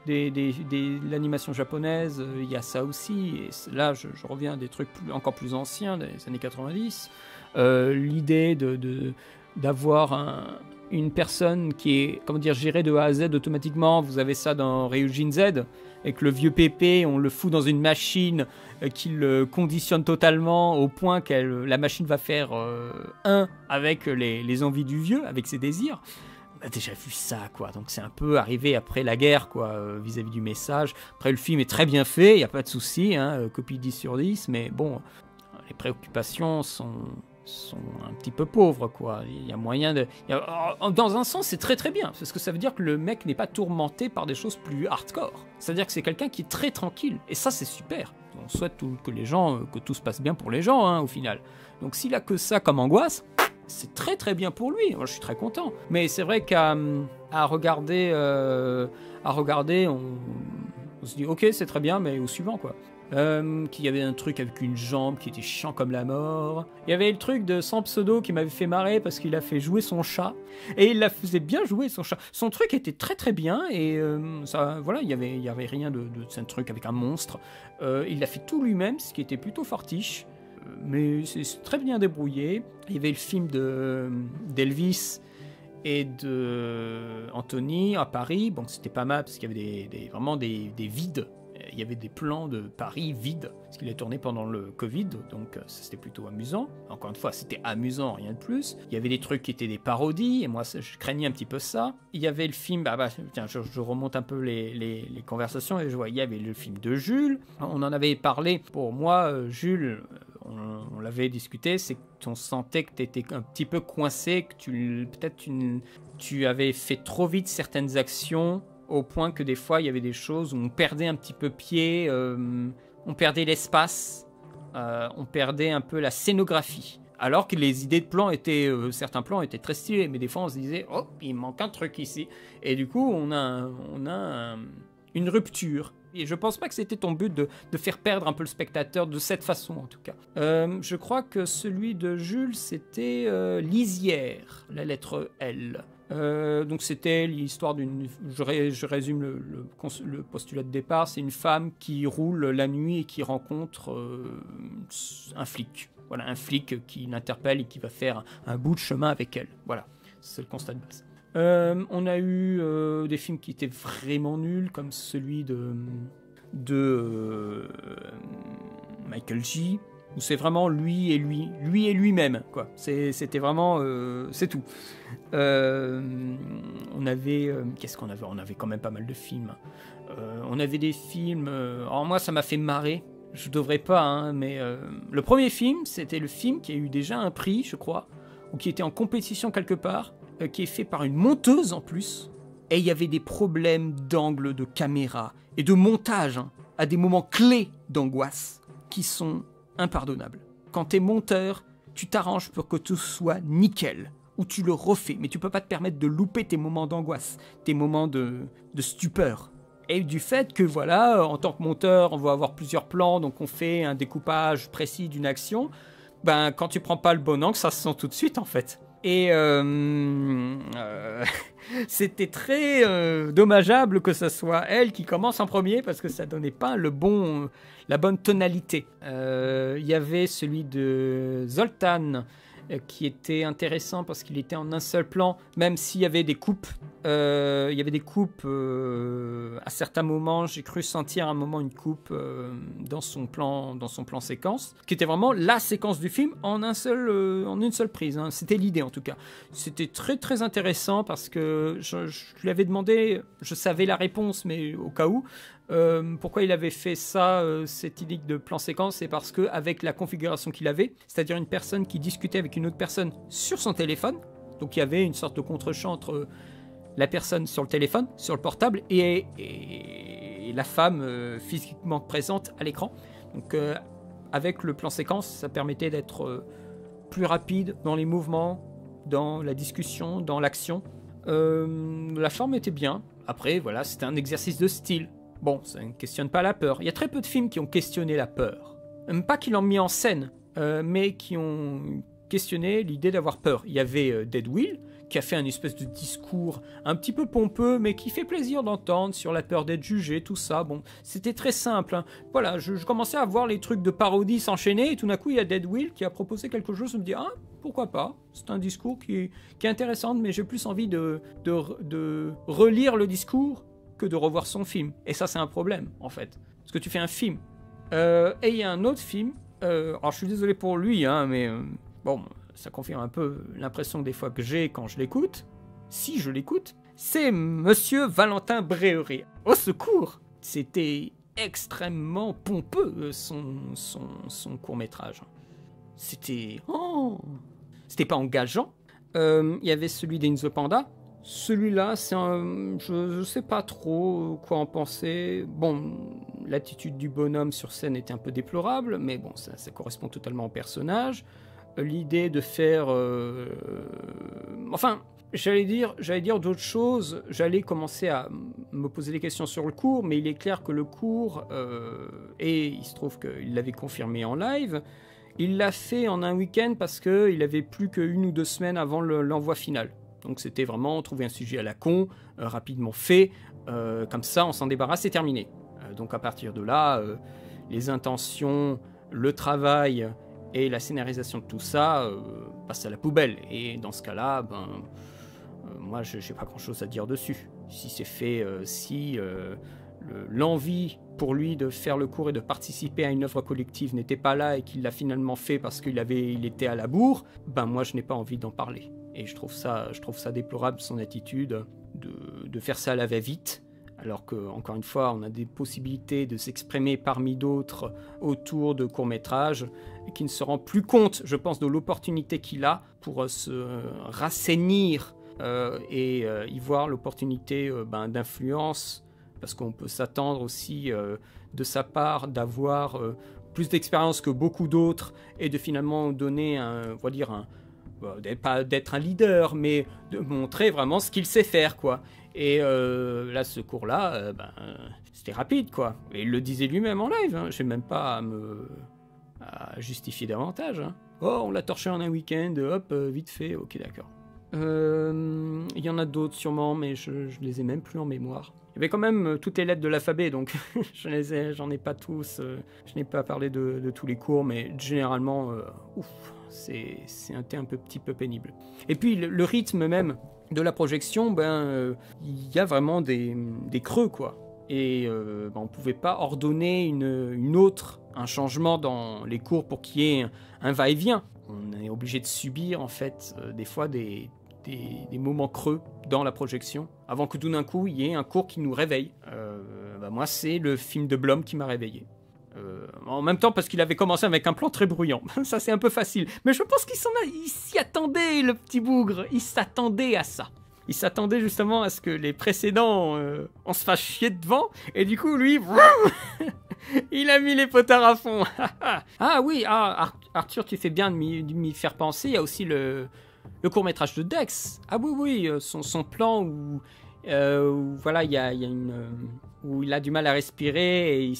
L'animation japonaise, il y a ça aussi, et là je reviens à des trucs encore plus anciens, des années 90, l'idée d'avoir une personne qui est, comment dire, gérée de A à Z automatiquement. Vous avez ça dans Ryujin Z, avec le vieux Pépé, on le fout dans une machine qui le conditionne totalement au point que la machine va faire un avec les envies du vieux, avec ses désirs. On a déjà vu ça, quoi. Donc c'est un peu arrivé après la guerre, quoi, vis-à-vis du message. Après, le film est très bien fait, il n'y a pas de souci, hein, copie 10 sur 10, mais bon, les préoccupations sont un petit peu pauvres, quoi. Il y a moyen de... Dans un sens, c'est très très bien, parce que ça veut dire que le mec n'est pas tourmenté par des choses plus hardcore. C'est-à-dire que c'est quelqu'un qui est très tranquille, et ça, c'est super. On souhaite que tout se passe bien pour les gens, hein, au final. Donc s'il a que ça comme angoisse... c'est très très bien pour lui, moi je suis très content. Mais c'est vrai qu'à regarder, on se dit ok c'est très bien, mais au suivant quoi. Qu'il y avait un truc avec une jambe qui était chiant comme la mort. Il y avait le truc de Sans Pseudo qui m'avait fait marrer parce qu'il a fait jouer son chat. Et il la faisait bien jouer son chat. Son truc était très très bien et ça, voilà, il y avait rien de un truc avec un monstre. Il l'a fait tout lui-même, ce qui était plutôt fortiche. Mais c'est très bien débrouillé. Il y avait le film d'Elvis et de Anthony à Paris. Bon, c'était pas mal parce qu'il y avait vraiment des vides. Il y avait des plans de Paris vides, parce qu'il est tourné pendant le Covid, donc c'était plutôt amusant. Encore une fois, c'était amusant, rien de plus. Il y avait des trucs qui étaient des parodies, et moi, je craignais un petit peu ça. Il y avait le film, tiens, je remonte un peu les conversations, et je vois, il y avait le film de Jules. On en avait parlé. Pour moi, Jules, on l'avait discuté, c'est qu'on sentait que tu étais un petit peu coincé, que tu avais fait trop vite certaines actions, au point que des fois il y avait des choses où on perdait un petit peu pied, on perdait l'espace, on perdait un peu la scénographie. Alors que les idées de plans étaient, certains plans étaient très stylés, mais des fois on se disait oh il manque un truc ici, et du coup on a une rupture. Et je pense pas que c'était ton but de faire perdre un peu le spectateur de cette façon en tout cas. Je crois que celui de Jules c'était Lisière, la lettre L. Donc c'était l'histoire d'une... Je résume le postulat de départ. C'est une femme qui roule la nuit et qui rencontre un flic. Voilà, un flic qui l'interpelle et qui va faire un bout de chemin avec elle. Voilà, c'est le constat de base. On a eu des films qui étaient vraiment nuls, comme celui de Michael J, où c'est vraiment lui et lui-même, quoi. C'était vraiment... c'est tout. On avait... qu'est-ce qu'on avait ? On avait quand même pas mal de films. On avait des films... alors moi, ça m'a fait marrer. Je devrais pas, hein, mais... le premier film, c'était le film qui a eu déjà un prix, je crois, ou qui était en compétition quelque part, qui est fait par une monteuse en plus. Et il y avait des problèmes d'angle de caméra et de montage, hein, à des moments clés d'angoisse qui sont impardonnable. Quand t'es monteur, tu t'arranges pour que tout soit nickel, ou tu le refais, mais tu peux pas te permettre de louper tes moments d'angoisse, tes moments de stupeur. Et du fait que voilà, en tant que monteur, on va avoir plusieurs plans, donc on fait un découpage précis d'une action, ben quand tu prends pas le bon angle, ça se sent tout de suite en fait. Et c'était très dommageable que ce soit elle qui commence en premier parce que ça donnait pas la bonne tonalité. Il y avait celui de Zoltan qui était intéressant parce qu'il était en un seul plan, même s'il y avait des coupes. Il y avait des coupes à certains moments. J'ai cru sentir à un moment une coupe dans son plan séquence, qui était vraiment la séquence du film en une seule prise. Hein. C'était l'idée en tout cas. C'était très très intéressant parce que je lui avais demandé, je savais la réponse, mais au cas où. Pourquoi il avait fait ça, cette idée de plan séquence, c'est parce que avec la configuration qu'il avait, c'est-à-dire une personne qui discutait avec une autre personne sur son téléphone, donc il y avait une sorte de contre-champ entre la personne sur le téléphone, sur le portable, et la femme physiquement présente à l'écran. Donc avec le plan séquence, ça permettait d'être plus rapide dans les mouvements, dans la discussion, dans l'action. La forme était bien. Après, voilà, c'était un exercice de style. Bon, ça ne questionne pas la peur. Il y a très peu de films qui ont questionné la peur. Pas qui l'ont mis en scène, mais qui ont questionné l'idée d'avoir peur. Il y avait Dead Will, qui a fait un espèce de discours un petit peu pompeux, mais qui fait plaisir d'entendre sur la peur d'être jugé, tout ça. Bon, c'était très simple. Hein. Voilà, je commençais à voir les trucs de parodie s'enchaîner, et tout d'un coup, il y a Dead Will qui a proposé quelque chose. Je me dis, ah, pourquoi pas ? C'est un discours qui est intéressant, mais j'ai plus envie de relire le discours que de revoir son film. Et ça, c'est un problème, en fait. Parce que tu fais un film. Et il y a un autre film. Alors, je suis désolé pour lui, hein, mais bon, ça confirme un peu l'impression des fois que j'ai quand je l'écoute. Si je l'écoute, c'est Monsieur Valentin Bréhéry. Au secours! C'était extrêmement pompeux, son court-métrage. C'était... Oh, c'était pas engageant. Il y avait celui d'Enzo Panda. Celui-là, je sais pas trop quoi en penser. Bon, l'attitude du bonhomme sur scène était un peu déplorable, mais bon, ça correspond totalement au personnage. L'idée de faire... Enfin, j'allais dire d'autres choses. J'allais commencer à me poser des questions sur le cours, mais il est clair que le cours, et il se trouve qu'il l'avait confirmé en live, il l'a fait en un week-end parce qu'il avait plus qu'une ou deux semaines avant l'envoi final. Donc c'était vraiment trouver un sujet à la con, rapidement fait, comme ça on s'en débarrasse, c'est terminé. Donc à partir de là, les intentions, le travail et la scénarisation de tout ça passent à la poubelle. Et dans ce cas-là, moi je n'ai pas grand-chose à dire dessus. Si c'est fait, l'envie pour lui de faire le cours et de participer à une œuvre collective n'était pas là et qu'il l'a finalement fait parce qu'il était à la bourre, moi je n'ai pas envie d'en parler. Et je trouve ça déplorable, son attitude de faire ça à la va-vite, alors qu'encore une fois, on a des possibilités de s'exprimer parmi d'autres autour de courts-métrages, qui ne se rend plus compte, je pense, de l'opportunité qu'il a pour se rassainir et y voir l'opportunité d'influence, parce qu'on peut s'attendre aussi de sa part d'avoir plus d'expérience que beaucoup d'autres et de finalement donner d'être un leader, mais de montrer vraiment ce qu'il sait faire, quoi. Et là, ce cours-là, c'était rapide, quoi. Et il le disait lui-même en live, hein. Je n'ai même pas à justifier davantage. Hein. Oh, on l'a torché en un week-end, hop, vite fait, ok, d'accord. Il y en a d'autres sûrement, mais je les ai même plus en mémoire. Il y avait quand même toutes les lettres de l'alphabet, donc j'en ai pas tous. Je n'ai pas parlé de tous les cours, mais généralement, c'est un petit peu pénible. Et puis le rythme même de la projection, il y a vraiment des creux, quoi. Et on ne pouvait pas ordonner un changement dans les cours pour qu'il y ait un va-et-vient. On est obligé de subir, en fait, des fois des moments creux dans la projection, avant que tout d'un coup, il y ait un cours qui nous réveille. Moi, c'est le film de Blum qui m'a réveillé. En même temps, parce qu'il avait commencé avec un plan très bruyant. Ça, c'est un peu facile. Mais je pense qu'il s'y attendait, le petit bougre. Il s'attendait à ça. Il s'attendait justement à ce que les précédents, on se fasse chier devant. Et du coup, lui, il a mis les potards à fond. Ah oui, Arthur, tu fais bien de m'y faire penser. Il y a aussi le court-métrage de Dex. Ah oui, son plan où voilà, il a du mal à respirer et il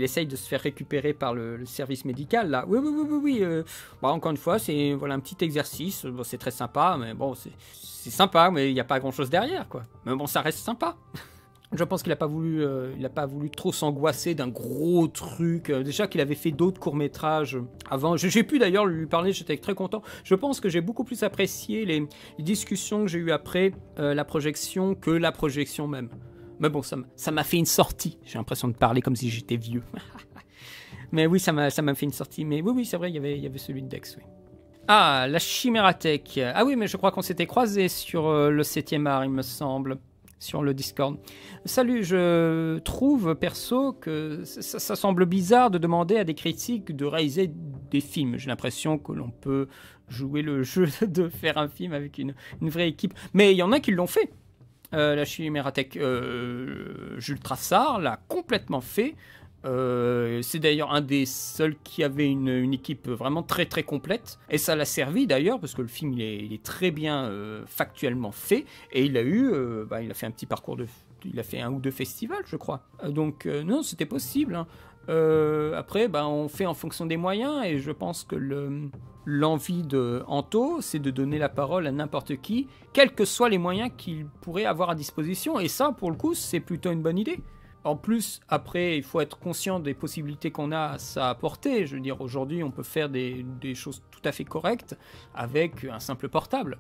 essaye de se faire récupérer par le service médical là. Oui. Encore une fois, c'est un petit exercice. Bon, c'est très sympa, mais bon, c'est sympa, mais il n'y a pas grand chose derrière, quoi. Mais bon, ça reste sympa. Je pense qu'il n'a pas voulu trop s'angoisser d'un gros truc. Déjà qu'il avait fait d'autres courts-métrages avant. J'ai pu d'ailleurs lui parler, j'étais très content. Je pense que j'ai beaucoup plus apprécié les discussions que j'ai eues après la projection que la projection même. Mais bon, ça m'a fait une sortie. J'ai l'impression de parler comme si j'étais vieux. Mais oui, ça m'a fait une sortie. Mais oui, c'est vrai, il y avait celui de Dex, oui. Ah, la Chimérathèque. Ah oui, mais je crois qu'on s'était croisés sur le 7e art, il me semble. Sur le Discord. Salut, je trouve perso que ça semble bizarre de demander à des critiques de réaliser des films. J'ai l'impression que l'on peut jouer le jeu de faire un film avec une vraie équipe. Mais il y en a qui l'ont fait. La Chimérathèque, Jules Trassard l'a complètement fait. C'est d'ailleurs un des seuls qui avait une équipe vraiment très très complète et ça l'a servi d'ailleurs parce que le film il est très bien factuellement fait et il a fait un petit parcours il a fait 1 ou 2 festivals je crois donc non c'était possible hein. Après on fait en fonction des moyens et je pense que l'envie de Anto c'est de donner la parole à n'importe qui quels que soient les moyens qu'il pourrait avoir à disposition et ça pour le coup c'est plutôt une bonne idée. En plus, après, il faut être conscient des possibilités qu'on a à ça apporter. Je veux dire, aujourd'hui, on peut faire des choses tout à fait correctes avec un simple portable.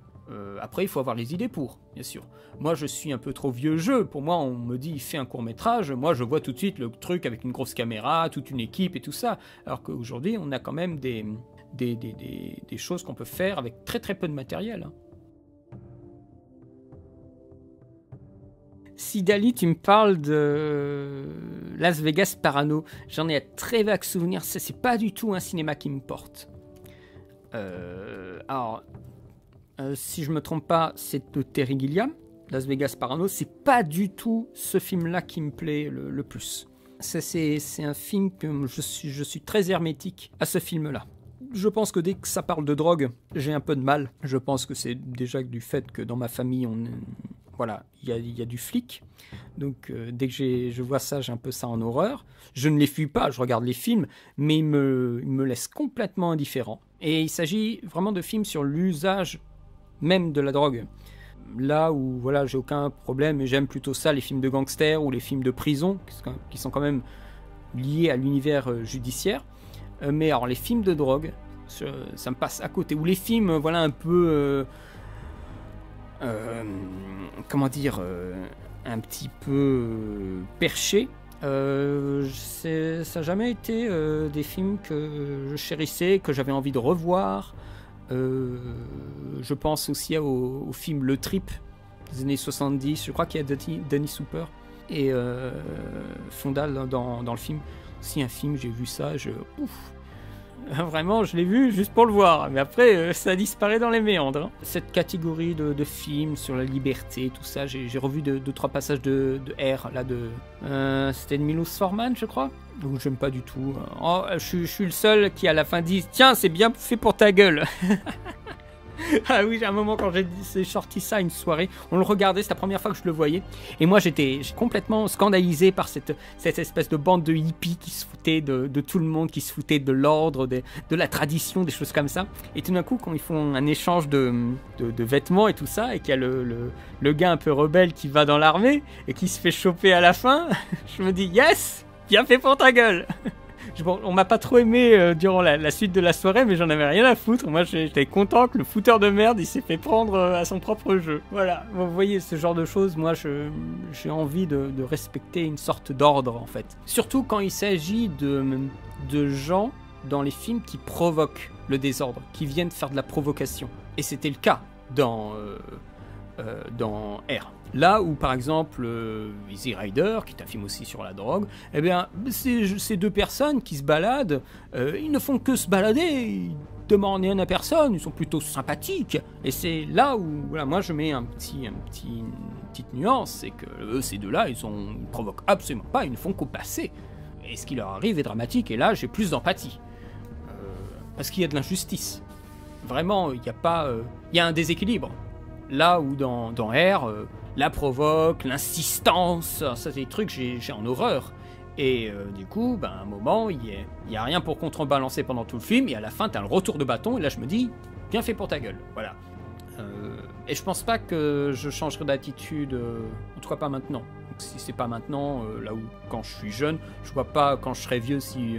Après, il faut avoir les idées pour, bien sûr. Moi, je suis un peu trop vieux jeu. Pour moi, on me dit, fais un court-métrage. Moi, je vois tout de suite le truc avec une grosse caméra, toute une équipe et tout ça. Alors qu'aujourd'hui, on a quand même des choses qu'on peut faire avec très très peu de matériel. Si Dali, tu me parles de Las Vegas Parano, j'en ai un très vague souvenir, c'est pas du tout un cinéma qui me porte. Si je me trompe pas, c'est de Terry Gilliam, Las Vegas Parano, c'est pas du tout ce film-là qui me plaît le plus. C'est un film que je suis très hermétique à ce film-là. Je pense que dès que ça parle de drogue, j'ai un peu de mal. Je pense que c'est déjà du fait que dans ma famille, voilà, il y a du flic. Donc, dès que je vois ça, j'ai un peu ça en horreur. Je ne les fuis pas, je regarde les films, mais ils me laissent complètement indifférent. Et il s'agit vraiment de films sur l'usage même de la drogue. Là où, voilà, j'ai aucun problème, et j'aime plutôt ça, les films de gangsters ou les films de prison, qui sont quand même liés à l'univers judiciaire. Mais alors, les films de drogue, ça me passe à côté. Ou les films, voilà, un peu... comment dire, un petit peu perché. Ça n'a jamais été des films que je chérissais, que j'avais envie de revoir. Je pense aussi au film Le Trip des années 70. Je crois qu'il y a Dennis Hooper et Fonda dans le film. Si un film, j'ai vu ça, vraiment, je l'ai vu juste pour le voir, mais après, ça disparaît dans les méandres. Hein. Cette catégorie de films sur la liberté, tout ça, j'ai revu 2-3 passages de R, là, c'était de Milos Forman, je crois, donc j'aime pas du tout. Je suis le seul qui, à la fin, dit « Tiens, c'est bien fait pour ta gueule !» Ah oui, j'ai un moment quand j'ai sorti ça à une soirée, on le regardait, c'est la première fois que je le voyais. Et moi, j'étais complètement scandalisé par cette espèce de bande de hippies qui se foutaient de tout le monde, qui se foutaient de l'ordre, de la tradition, des choses comme ça. Et tout d'un coup, quand ils font un échange de vêtements et tout ça, et qu'il y a le gars un peu rebelle qui va dans l'armée et qui se fait choper à la fin, je me dis « Yes, bien fait pour ta gueule !» Bon, on m'a pas trop aimé durant la suite de la soirée, mais j'en avais rien à foutre. Moi, j'étais content que le fouteur de merde, il s'est fait prendre à son propre jeu. Voilà, vous voyez, ce genre de choses, moi, j'ai envie de respecter une sorte d'ordre, en fait. Surtout quand il s'agit de gens dans les films qui provoquent le désordre, qui viennent faire de la provocation. Et c'était le cas dans R. Là où, par exemple, Easy Rider, qui est un film aussi sur la drogue, eh bien, ces deux personnes qui se baladent, ils ne font que se balader, ils demandent rien à personne, ils sont plutôt sympathiques. Et c'est là où, voilà, moi je mets une petite nuance, c'est que ces deux-là, ils provoquent absolument pas, ils ne font qu'au passé. Et ce qui leur arrive est dramatique, et là, j'ai plus d'empathie. Parce qu'il y a de l'injustice. Vraiment, il y a pas... il y a un déséquilibre. Là où dans R, la provoque, l'insistance, ça c'est des trucs que j'ai en horreur. Et du coup, à un moment, il y a rien pour contrebalancer pendant tout le film, et à la fin, t'as le retour de bâton, et là je me dis, bien fait pour ta gueule, voilà. Et je pense pas que je changerai d'attitude, en tout cas pas maintenant. Donc, si c'est pas maintenant, là où quand je suis jeune, je vois pas quand je serai vieux si...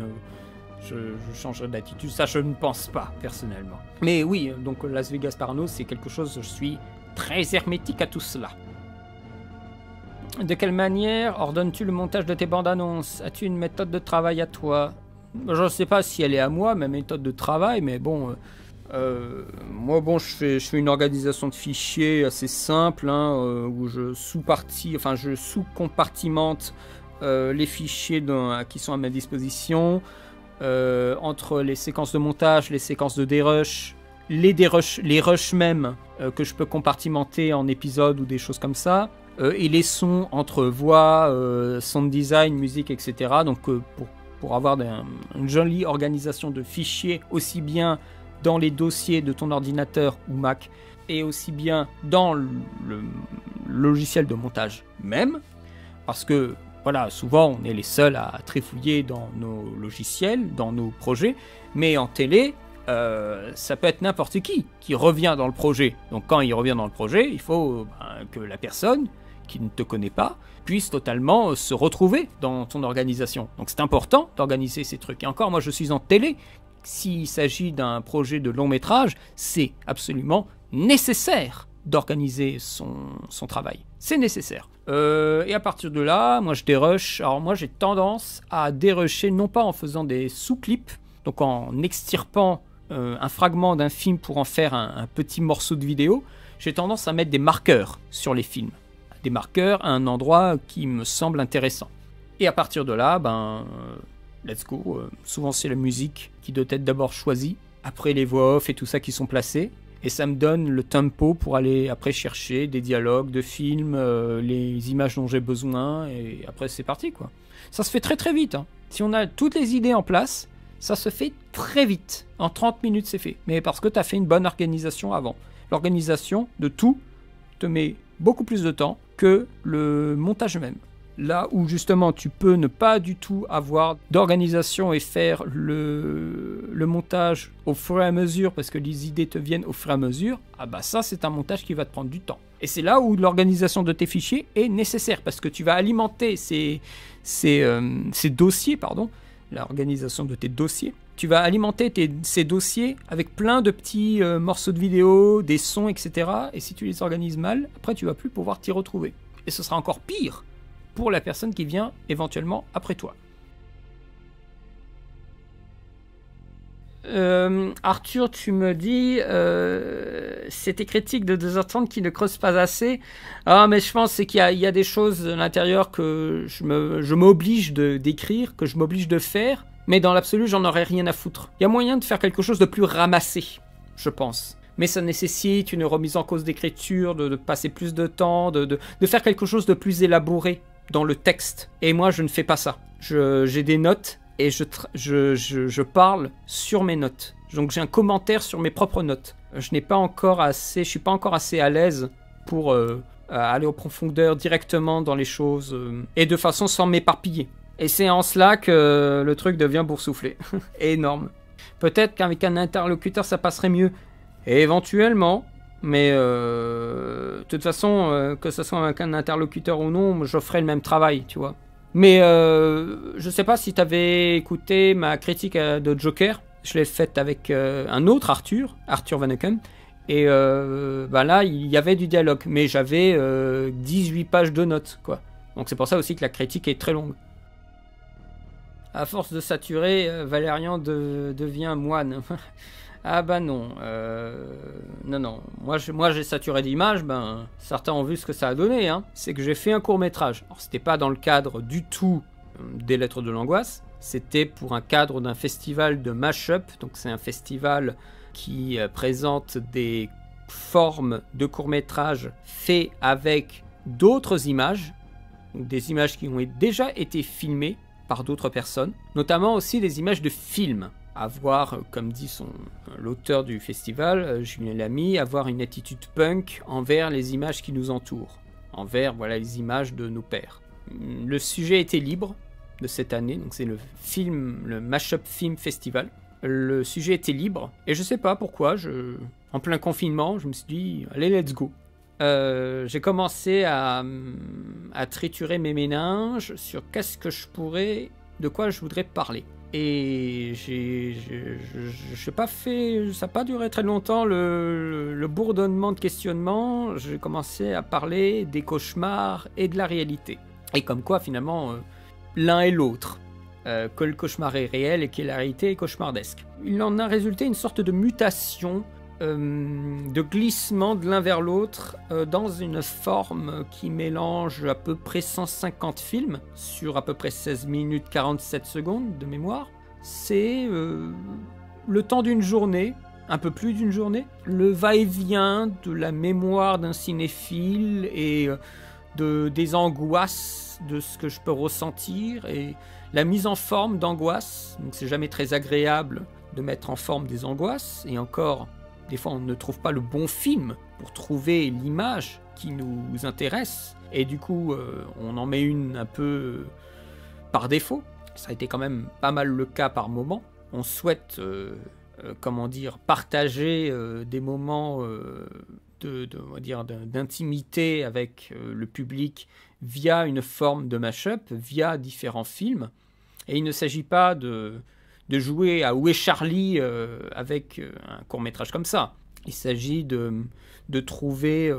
je changerai d'attitude, ça je ne pense pas, personnellement. Mais oui, donc Las Vegas Parano, c'est quelque chose, je suis très hermétique à tout cela. De quelle manière ordonnes-tu le montage de tes bandes annonces? As-tu une méthode de travail à toi? Je ne sais pas si elle est à moi, ma méthode de travail, mais bon... moi, bon, je fais une organisation de fichiers assez simple, hein, où je sous-compartimente les fichiers qui sont à ma disposition, entre les séquences de montage, les séquences de dérush, les rushs même, que je peux compartimenter en épisodes ou des choses comme ça, et les sons entre voix, sound design, musique, etc. Donc pour avoir une jolie organisation de fichiers, aussi bien dans les dossiers de ton ordinateur ou Mac, et aussi bien dans le logiciel de montage même, parce que voilà, souvent on est les seuls à trifouiller dans nos logiciels, dans nos projets, mais en télé, ça peut être n'importe qui revient dans le projet. Donc quand il revient dans le projet, il faut que la personne qui ne te connaît pas puisse totalement se retrouver dans ton organisation. Donc c'est important d'organiser ces trucs. Et encore, moi je suis en télé. S'il s'agit d'un projet de long métrage, c'est absolument nécessaire d'organiser son travail. C'est nécessaire. Et à partir de là, moi je dérush. Alors moi j'ai tendance à dérusher non pas en faisant des sous-clips, donc en extirpant un fragment d'un film pour en faire un petit morceau de vidéo. J'ai tendance à mettre des marqueurs sur les films. Des marqueurs à un endroit qui me semble intéressant. Et à partir de là, let's go. Souvent c'est la musique qui doit être d'abord choisie, après les voix off et tout ça qui sont placées. Et ça me donne le tempo pour aller après chercher des dialogues de films, les images dont j'ai besoin, et après c'est parti quoi. Ça se fait très très vite, hein. Si on a toutes les idées en place, ça se fait très vite. En 30 minutes c'est fait. Mais parce que tu as fait une bonne organisation avant. L'organisation de tout te met beaucoup plus de temps que le montage même. Là où justement tu peux ne pas du tout avoir d'organisation et faire le montage au fur et à mesure parce que les idées te viennent au fur et à mesure, ça c'est un montage qui va te prendre du temps. Et c'est là où l'organisation de tes fichiers est nécessaire parce que tu vas alimenter ces dossiers, l'organisation de tes dossiers. Tu vas alimenter ces dossiers avec plein de petits morceaux de vidéo, des sons, etc. Et si tu les organises mal, après tu vas plus pouvoir t'y retrouver. Et ce sera encore pire pour la personne qui vient éventuellement après toi. Arthur, tu me dis c'est tes critiques de 2h30 qui ne creusent pas assez. Ah, mais je pense qu'il y a des choses à l'intérieur que je m'oblige d'écrire, que je m'oblige de faire, mais dans l'absolu, j'en aurais rien à foutre. Il y a moyen de faire quelque chose de plus ramassé, je pense. Mais ça nécessite une remise en cause d'écriture, de passer plus de temps, de faire quelque chose de plus élaboré dans le texte. Et moi, je ne fais pas ça. J'ai des notes et je parle sur mes notes. Donc j'ai un commentaire sur mes propres notes. je n'ai pas encore assez, je suis pas encore assez à l'aise pour aller en profondeur directement dans les choses et de façon sans m'éparpiller. Et c'est en cela que le truc devient boursouflé. Énorme. Peut-être qu'avec un interlocuteur ça passerait mieux. Éventuellement. Mais de toute façon, que ce soit avec un interlocuteur ou non, je ferai le même travail, tu vois. Mais je sais pas si tu avais écouté ma critique de Joker. Je l'ai faite avec un autre Arthur Van Heucken. Et là, il y avait du dialogue. Mais j'avais 18 pages de notes, quoi. Donc c'est pour ça aussi que la critique est très longue. À force de saturer, Valérian devient moine. Ah bah non. Non. Moi j'ai saturé d'images, certains ont vu ce que ça a donné. Hein. C'est que j'ai fait un court-métrage. Alors c'était pas dans le cadre du tout des Lettres de l'Angoisse. C'était pour un cadre d'un festival de mash-up. Donc c'est un festival qui présente des formes de court-métrage faits avec d'autres images. Donc des images qui ont déjà été filmées par d'autres personnes, notamment aussi des images de films. Avoir, comme dit l'auteur du festival, Julien Lamy, avoir une attitude punk envers les images qui nous entourent, envers les images de nos pères. Le sujet était libre de cette année, donc c'est le Mashup Film Festival. Le sujet était libre, et je sais pas pourquoi, en plein confinement, je me suis dit, allez, let's go. J'ai commencé à triturer mes méninges sur de quoi je voudrais parler. Et ça n'a pas duré très longtemps le bourdonnement de questionnement. J'ai commencé à parler des cauchemars et de la réalité. Et comme quoi finalement l'un et l'autre, que le cauchemar est réel et que la réalité est cauchemardesque. Il en a résulté une sorte de mutation, de glissement de l'un vers l'autre dans une forme qui mélange à peu près 150 films sur à peu près 16 minutes 47 secondes de mémoire. C'est le temps d'une journée, un peu plus d'une journée, le va-et-vient de la mémoire d'un cinéphile et des angoisses de ce que je peux ressentir et la mise en forme d'angoisse. Donc c'est jamais très agréable de mettre en forme des angoisses, et encore des fois on ne trouve pas le bon film pour trouver l'image qui nous intéresse, et du coup on en met une un peu par défaut. Ça a été quand même pas mal le cas par moment. On souhaite partager des moments d'intimité avec le public via une forme de mash-up, via différents films, et il ne s'agit pas de jouer à Où est Charlie avec un court-métrage comme ça. Il s'agit de trouver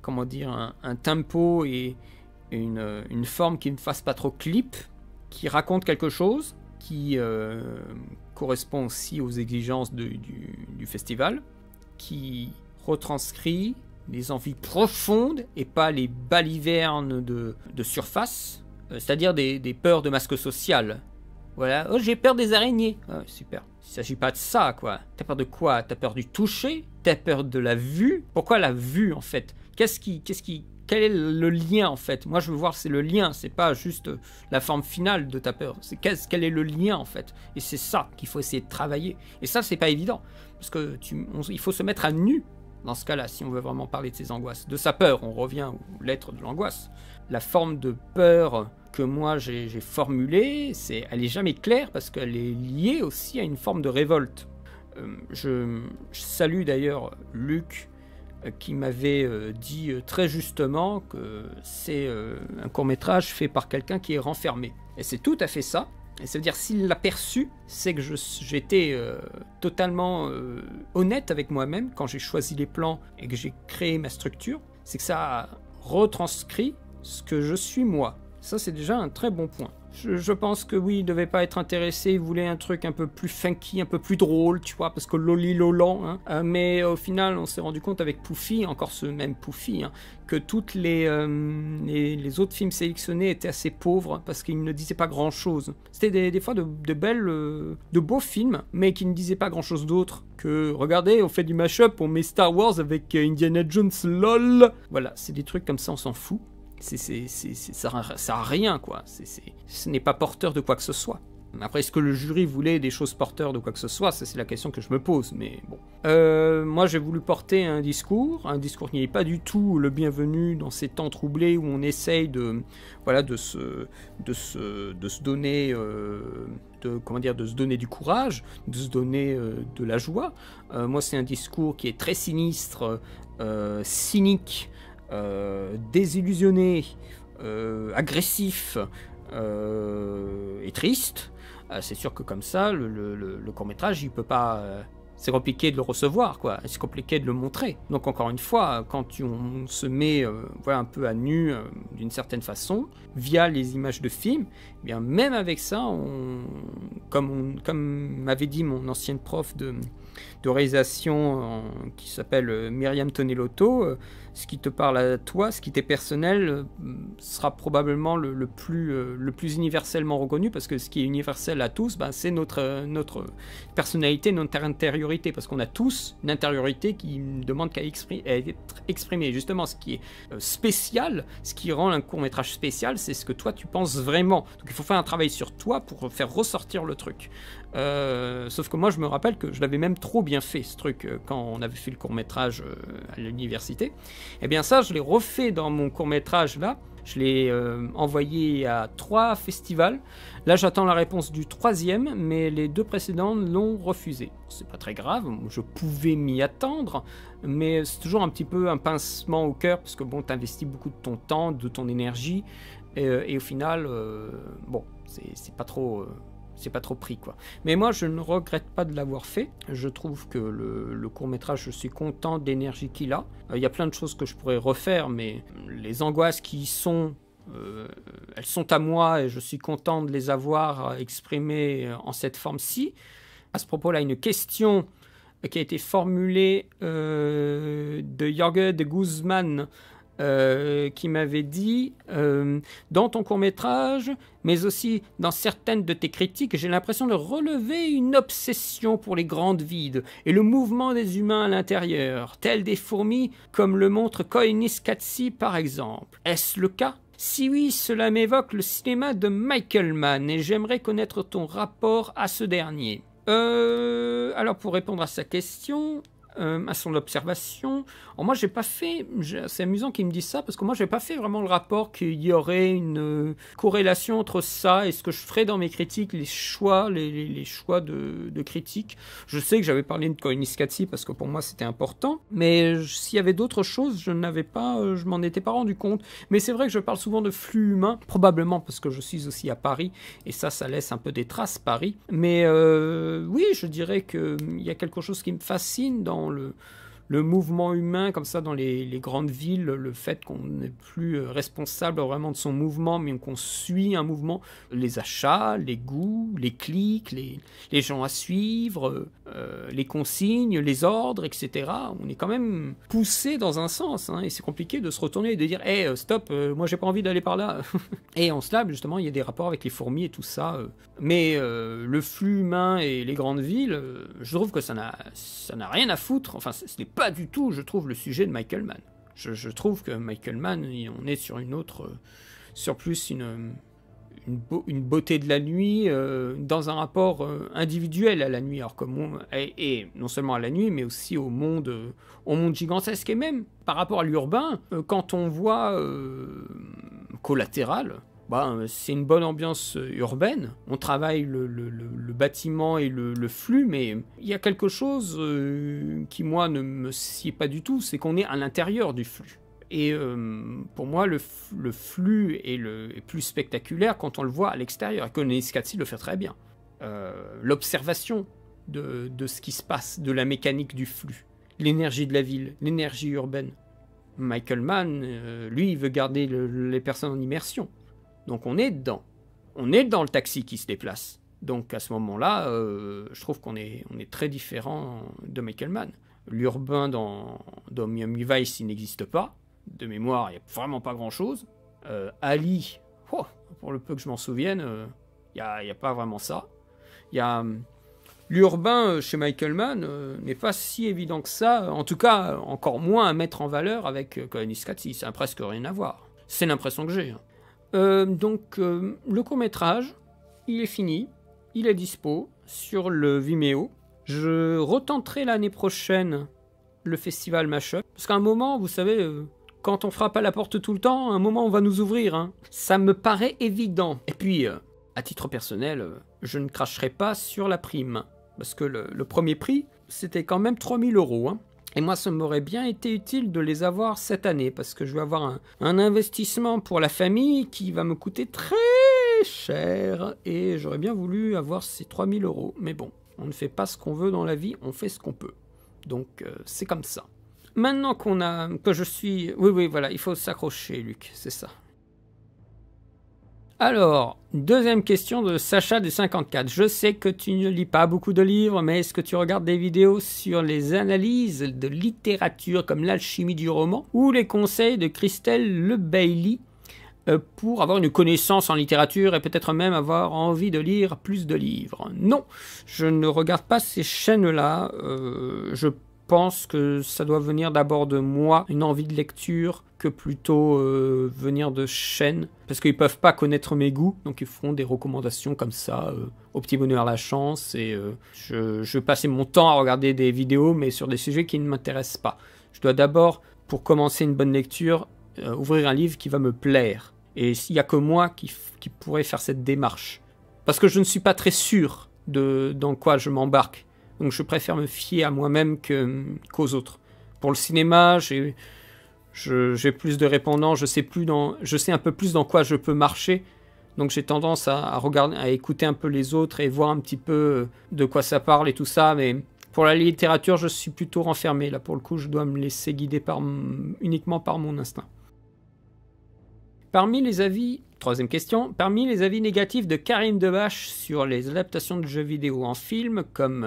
un tempo et une forme qui ne fasse pas trop clip, qui raconte quelque chose, qui correspond aussi aux exigences du festival, qui retranscrit les envies profondes et pas les balivernes de surface, c'est-à-dire des peurs de masque social. Voilà, oh j'ai peur des araignées. Ah, super. Il s'agit pas de ça, quoi. T'as peur de quoi? T'as peur du toucher? T'as peur de la vue? Pourquoi la vue, en fait? Quel est le lien, en fait? Moi, je veux voir, c'est le lien. C'est pas juste la forme finale de ta peur. C'est quel est le lien, en fait? Et c'est ça qu'il faut essayer de travailler. Et ça, c'est pas évident. Parce que il faut se mettre à nu dans ce cas-là, si on veut vraiment parler de ses angoisses. De sa peur, on revient aux lettres de l'angoisse. La forme de peur que moi j'ai formulée, elle est jamais claire parce qu'elle est liée aussi à une forme de révolte. Je salue d'ailleurs Luc qui m'avait dit très justement que c'est un court-métrage fait par quelqu'un qui est renfermé. Et c'est tout à fait ça. Et ça veut dire, s'il l'a perçu, c'est que j'étais totalement honnête avec moi-même quand j'ai choisi les plans et que j'ai créé ma structure. C'est que ça a retranscrit ce que je suis moi. Ça, c'est déjà un très bon point. Je pense que oui, il devait pas être intéressé, il voulait un truc un peu plus funky, un peu plus drôle, tu vois, parce que Loli Lolan, hein. Mais au final, on s'est rendu compte avec Poufy, encore ce même Poufy, hein, que toutes les autres films sélectionnés étaient assez pauvres parce qu'ils ne disaient pas grand-chose. C'était des fois de beaux films, mais qui ne disaient pas grand-chose d'autre que regardez, on fait du mash-up, on met Star Wars avec Indiana Jones, lol. Voilà, c'est des trucs comme ça, on s'en fout. Ça a rien, quoi. Ce n'est pas porteur de quoi que ce soit. Après, est-ce que le jury voulait des choses porteurs de quoi que ce soit? Ça, c'est la question que je me pose, mais bon. Moi, j'ai voulu porter un discours qui n'est pas du tout le bienvenu dans ces temps troublés où on essaye de se donner... de se donner du courage, de se donner de la joie. Moi, c'est un discours qui est très sinistre, cynique, désillusionné, agressif et triste. C'est sûr que comme ça, le court-métrage, il peut pas... c'est compliqué de le recevoir, quoi. C'est compliqué de le montrer. Donc encore une fois, quand on se met un peu à nu d'une certaine façon, via les images de films, eh bien même avec ça, comme m'avait dit mon ancienne prof de réalisation qui s'appelle Myriam Tonelotto, ce qui te parle à toi, ce qui t'est personnel, sera probablement le plus universellement reconnu, parce que ce qui est universel à tous, c'est notre personnalité, notre intériorité, parce qu'on a tous une intériorité qui ne demande qu'à être exprimée. Justement, ce qui est spécial, ce qui rend un court-métrage spécial, c'est ce que toi tu penses vraiment. Donc il faut faire un travail sur toi pour faire ressortir le truc. Sauf que moi je me rappelle que je l'avais même trop bien fait, ce truc, quand on avait fait le court-métrage à l'université. Et bien ça, je l'ai refait dans mon court-métrage là. Je l'ai envoyé à 3 festivals. Là, j'attends la réponse du 3e, mais les 2 précédents l'ont refusé. C'est pas très grave, je pouvais m'y attendre, mais c'est toujours un petit peu un pincement au cœur, parce que bon, t'investis beaucoup de ton temps, de ton énergie, et au final, bon, c'est pas trop... c'est pas trop pris, quoi. Mais moi, je ne regrette pas de l'avoir fait. Je trouve que le court-métrage, je suis content de l'énergie qu'il a. Il y a plein de choses que je pourrais refaire, mais les angoisses qui sont... elles sont à moi et je suis content de les avoir exprimées en cette forme-ci. À ce propos-là, une question qui a été formulée de Jorge de Guzman, qui m'avait dit dans ton court-métrage, mais aussi dans certaines de tes critiques, j'ai l'impression de relever une obsession pour les grandes vides et le mouvement des humains à l'intérieur, tels des fourmis, comme le montre Koyaanisqatsi par exemple. Est-ce le cas? Si oui, cela m'évoque le cinéma de Michael Mann et j'aimerais connaître ton rapport à ce dernier. Alors pour répondre à sa question, à son observation, alors moi j'ai pas fait, c'est amusant qu'il me dise ça, parce que moi j'ai pas fait vraiment le rapport qu'il y aurait une corrélation entre ça et ce que je ferais dans mes critiques, les choix de critiques. Je sais que j'avais parlé de Koyaanisqatsi parce que pour moi c'était important, mais s'il y avait d'autres choses, je m'en étais pas rendu compte. Mais c'est vrai que je parle souvent de flux humain, probablement parce que je suis aussi à Paris, et ça laisse un peu des traces, Paris. Mais oui, je dirais qu'il y a quelque chose qui me fascine dans le mouvement humain, comme ça, dans les grandes villes, le fait qu'on n'est plus responsable vraiment de son mouvement, mais qu'on suit un mouvement, les achats, les goûts, les clics, les gens à suivre, les consignes, les ordres, etc. On est quand même poussé dans un sens, hein, et c'est compliqué de se retourner et de dire « Hey, stop, moi j'ai pas envie d'aller par là ». Et en cela, justement, il y a des rapports avec les fourmis et tout ça. Mais le flux humain et les grandes villes, je trouve que ça n'a rien à foutre. Enfin, ce n'est pas du tout, je trouve, le sujet de Michael Mann. Je trouve que Michael Mann, on est sur une autre... sur plus une beauté de la nuit, dans un rapport individuel à la nuit, alors et non seulement à la nuit, mais aussi au monde gigantesque, et même par rapport à l'urbain, quand on voit Collatéral, c'est une bonne ambiance urbaine, on travaille le bâtiment et le flux, mais il y a quelque chose qui, moi, ne me sied pas du tout, c'est qu'on est à l'intérieur du flux. Et pour moi, le flux est plus spectaculaire quand on le voit à l'extérieur. Et Koyaanisqatsi le fait très bien. L'observation de ce qui se passe, de la mécanique du flux, l'énergie de la ville, l'énergie urbaine. Michael Mann, lui, il veut garder les personnes en immersion. Donc on est dedans. On est dans le taxi qui se déplace. Donc à ce moment-là, je trouve qu'on est très différent de Michael Mann. L'urbain dans Miami Vice, il n'existe pas. De mémoire, il n'y a vraiment pas grand-chose. Ali, pour le peu que je m'en souvienne, il n'y a pas vraiment ça. L'urbain chez Michael Mann n'est pas si évident que ça. En tout cas, encore moins à mettre en valeur avec Koyaanisqatsi. Ça n'a presque rien à voir. C'est l'impression que j'ai. Donc, le court-métrage, il est fini. il est dispo sur le Vimeo. Je retenterai l'année prochaine le festival Mashup. Parce qu'à un moment, vous savez, quand on frappe à la porte tout le temps, à un moment on va nous ouvrir. Hein. Ça me paraît évident. Et puis, à titre personnel, je ne cracherai pas sur la prime. Parce que le premier prix, c'était quand même 3000 €. Hein. Et moi, ça m'aurait bien été utile de les avoir cette année. Parce que je vais avoir un investissement pour la famille qui va me coûter très cher. Et j'aurais bien voulu avoir ces 3000 €. Mais bon, on ne fait pas ce qu'on veut dans la vie, on fait ce qu'on peut. Donc, c'est comme ça. Maintenant que je suis... Oui, voilà, il faut s'accrocher, Luc, c'est ça. Alors, deuxième question de Sacha des 54. Je sais que tu ne lis pas beaucoup de livres, mais est-ce que tu regardes des vidéos sur les analyses de littérature comme l'alchimie du roman ou les conseils de Christelle Le Bailly pour avoir une connaissance en littérature et peut-être même avoir envie de lire plus de livres? Non, je ne regarde pas ces chaînes-là. Je pense que ça doit venir d'abord de moi, une envie de lecture, que plutôt venir de chaînes. Parce qu'ils ne peuvent pas connaître mes goûts, donc ils feront des recommandations comme ça, au petit bonheur la chance. Et je passais mon temps à regarder des vidéos, mais sur des sujets qui ne m'intéressent pas. Je dois d'abord, pour commencer une bonne lecture, ouvrir un livre qui va me plaire. Et il n'y a que moi qui pourrait faire cette démarche. Parce que je ne suis pas très sûr dans quoi je m'embarque. Donc je préfère me fier à moi-même qu'aux autres. Pour le cinéma, j'ai plus de répondants, je sais un peu plus dans quoi je peux marcher. Donc j'ai tendance à regarder, à écouter un peu les autres et voir un petit peu de quoi ça parle et tout ça. Mais pour la littérature, je suis plutôt renfermé. Là, pour le coup, je dois me laisser guider uniquement par mon instinct. Troisième question, parmi les avis négatifs de Karim Debache sur les adaptations de jeux vidéo en film, comme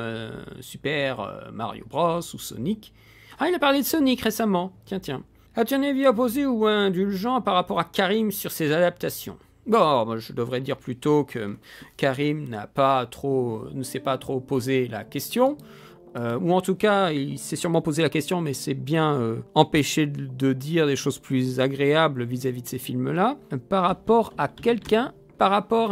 Super Mario Bros ou Sonic. Ah, il a parlé de Sonic récemment, tiens. As-tu un avis opposé ou indulgent par rapport à Karim sur ses adaptations? Bon, je devrais dire plutôt que Karim ne s'est pas trop posé la question. Ou en tout cas, il s'est sûrement posé la question, mais c'est bien empêché de dire des choses plus agréables vis-à-vis de ces films-là. Par rapport à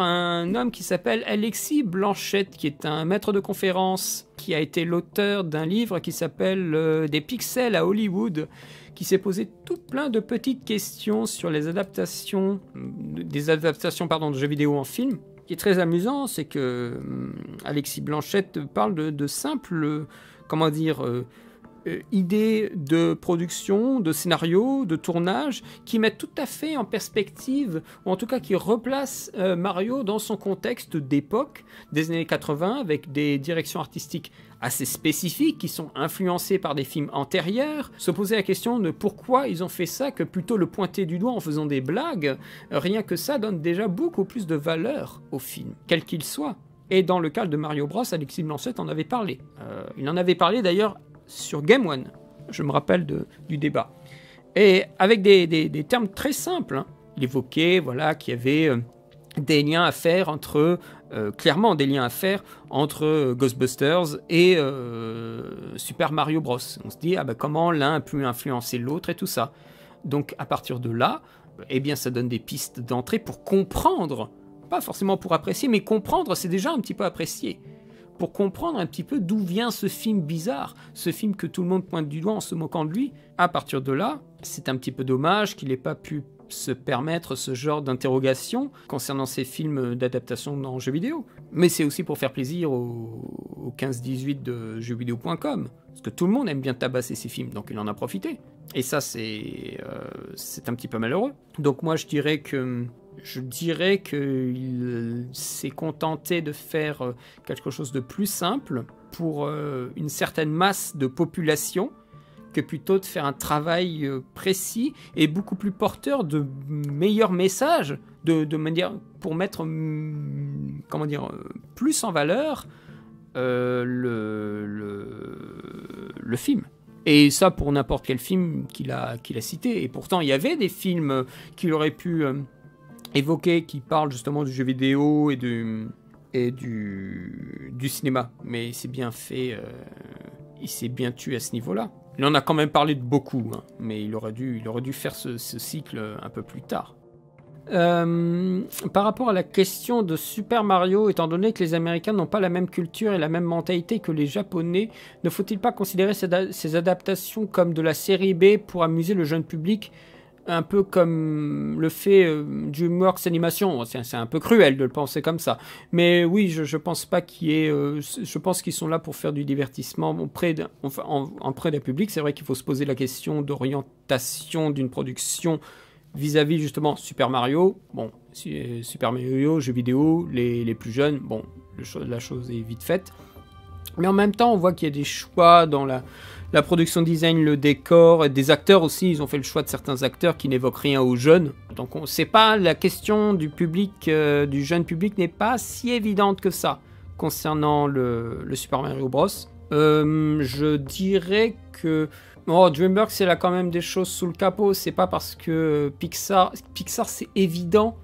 un homme qui s'appelle Alexis Blanchette, qui est un maître de conférence, qui a été l'auteur d'un livre qui s'appelle Des pixels à Hollywood, qui s'est posé tout plein de petites questions sur les adaptations de jeux vidéo en film. Ce qui est très amusant, c'est que Alexis Blanchette parle de simples, idées de production, de scénario, de tournage, qui mettent tout à fait en perspective, ou en tout cas qui replacent Mario dans son contexte d'époque, des années 80, avec des directions artistiques assez spécifiques, qui sont influencées par des films antérieurs, se poser la question de pourquoi ils ont fait ça, que plutôt le pointer du doigt en faisant des blagues. Rien que ça donne déjà beaucoup plus de valeur au film, quel qu'il soit. Et dans le cas de Mario Bros, Alexis Blanchette en avait parlé. Il en avait parlé d'ailleurs sur Game One, je me rappelle du débat. Et avec des termes très simples. Hein. Il évoquait qu'il y avait des liens à faire clairement des liens à faire entre Ghostbusters et Super Mario Bros. On se dit, comment l'un a pu influencer l'autre et tout ça. Donc à partir de là, ça donne des pistes d'entrée pour comprendre, pas forcément pour apprécier, mais comprendre, c'est déjà un petit peu apprécier. Pour comprendre un petit peu d'où vient ce film bizarre, ce film que tout le monde pointe du doigt en se moquant de lui. À partir de là, c'est un petit peu dommage qu'il n'ait pas pu se permettre ce genre d'interrogation concernant ces films d'adaptation en jeux vidéo. Mais c'est aussi pour faire plaisir aux 15-18 de jeuxvideo.com, parce que tout le monde aime bien tabasser ces films, donc il en a profité. Et ça, c'est un petit peu malheureux. Donc moi, je dirais qu'il s'est contenté de faire quelque chose de plus simple pour une certaine masse de population, que plutôt de faire un travail précis et beaucoup plus porteur de meilleurs messages, de manière pour mettre plus en valeur le film. Et ça pour n'importe quel film qu'il a cité. Et pourtant, il y avait des films qu'il aurait pu évoquer qui parlent justement du jeu vidéo et du cinéma. Mais il s'est bien fait... il s'est bien tué à ce niveau-là. Il en a quand même parlé de beaucoup, hein, mais il aurait dû faire ce cycle un peu plus tard. Par rapport à la question de Super Mario, étant donné que les Américains n'ont pas la même culture et la même mentalité que les Japonais, ne faut-il pas considérer ces adaptations comme de la série B pour amuser le jeune public, un peu comme le fait DreamWorks Animation? C'est un peu cruel de le penser comme ça. Mais oui, je pense pas qu'il y ait... je pense qu'ils sont là pour faire du divertissement auprès d'un public. C'est vrai qu'il faut se poser la question d'orientation d'une production vis-à-vis justement Super Mario. Bon, Super Mario, jeux vidéo, les plus jeunes, bon, la chose est vite faite. Mais en même temps, on voit qu'il y a des choix dans la production design, le décor, et des acteurs aussi. Ils ont fait le choix de certains acteurs qui n'évoquent rien aux jeunes. Donc c'est pas la question du public, du jeune public n'est pas si évidente que ça concernant le Super Mario Bros. Je dirais que DreamWorks, c'est là quand même des choses sous le capot. C'est pas parce que Pixar c'est évident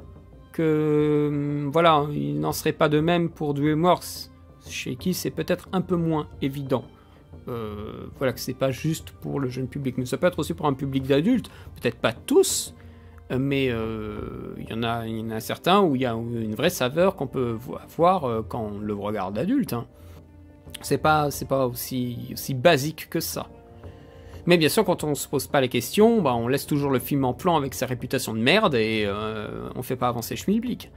que voilà, il n'en serait pas de même pour DreamWorks, chez qui c'est peut-être un peu moins évident. Voilà, que c'est pas juste pour le jeune public, mais ça peut être aussi pour un public d'adultes, peut-être pas tous, mais il y en a certains où il y a une vraie saveur qu'on peut voir quand on le regarde adulte. Hein. C'est pas aussi basique que ça. Mais bien sûr, quand on se pose pas les questions, bah, on laisse toujours le film en plan avec sa réputation de merde et on fait pas avancer schmilblick.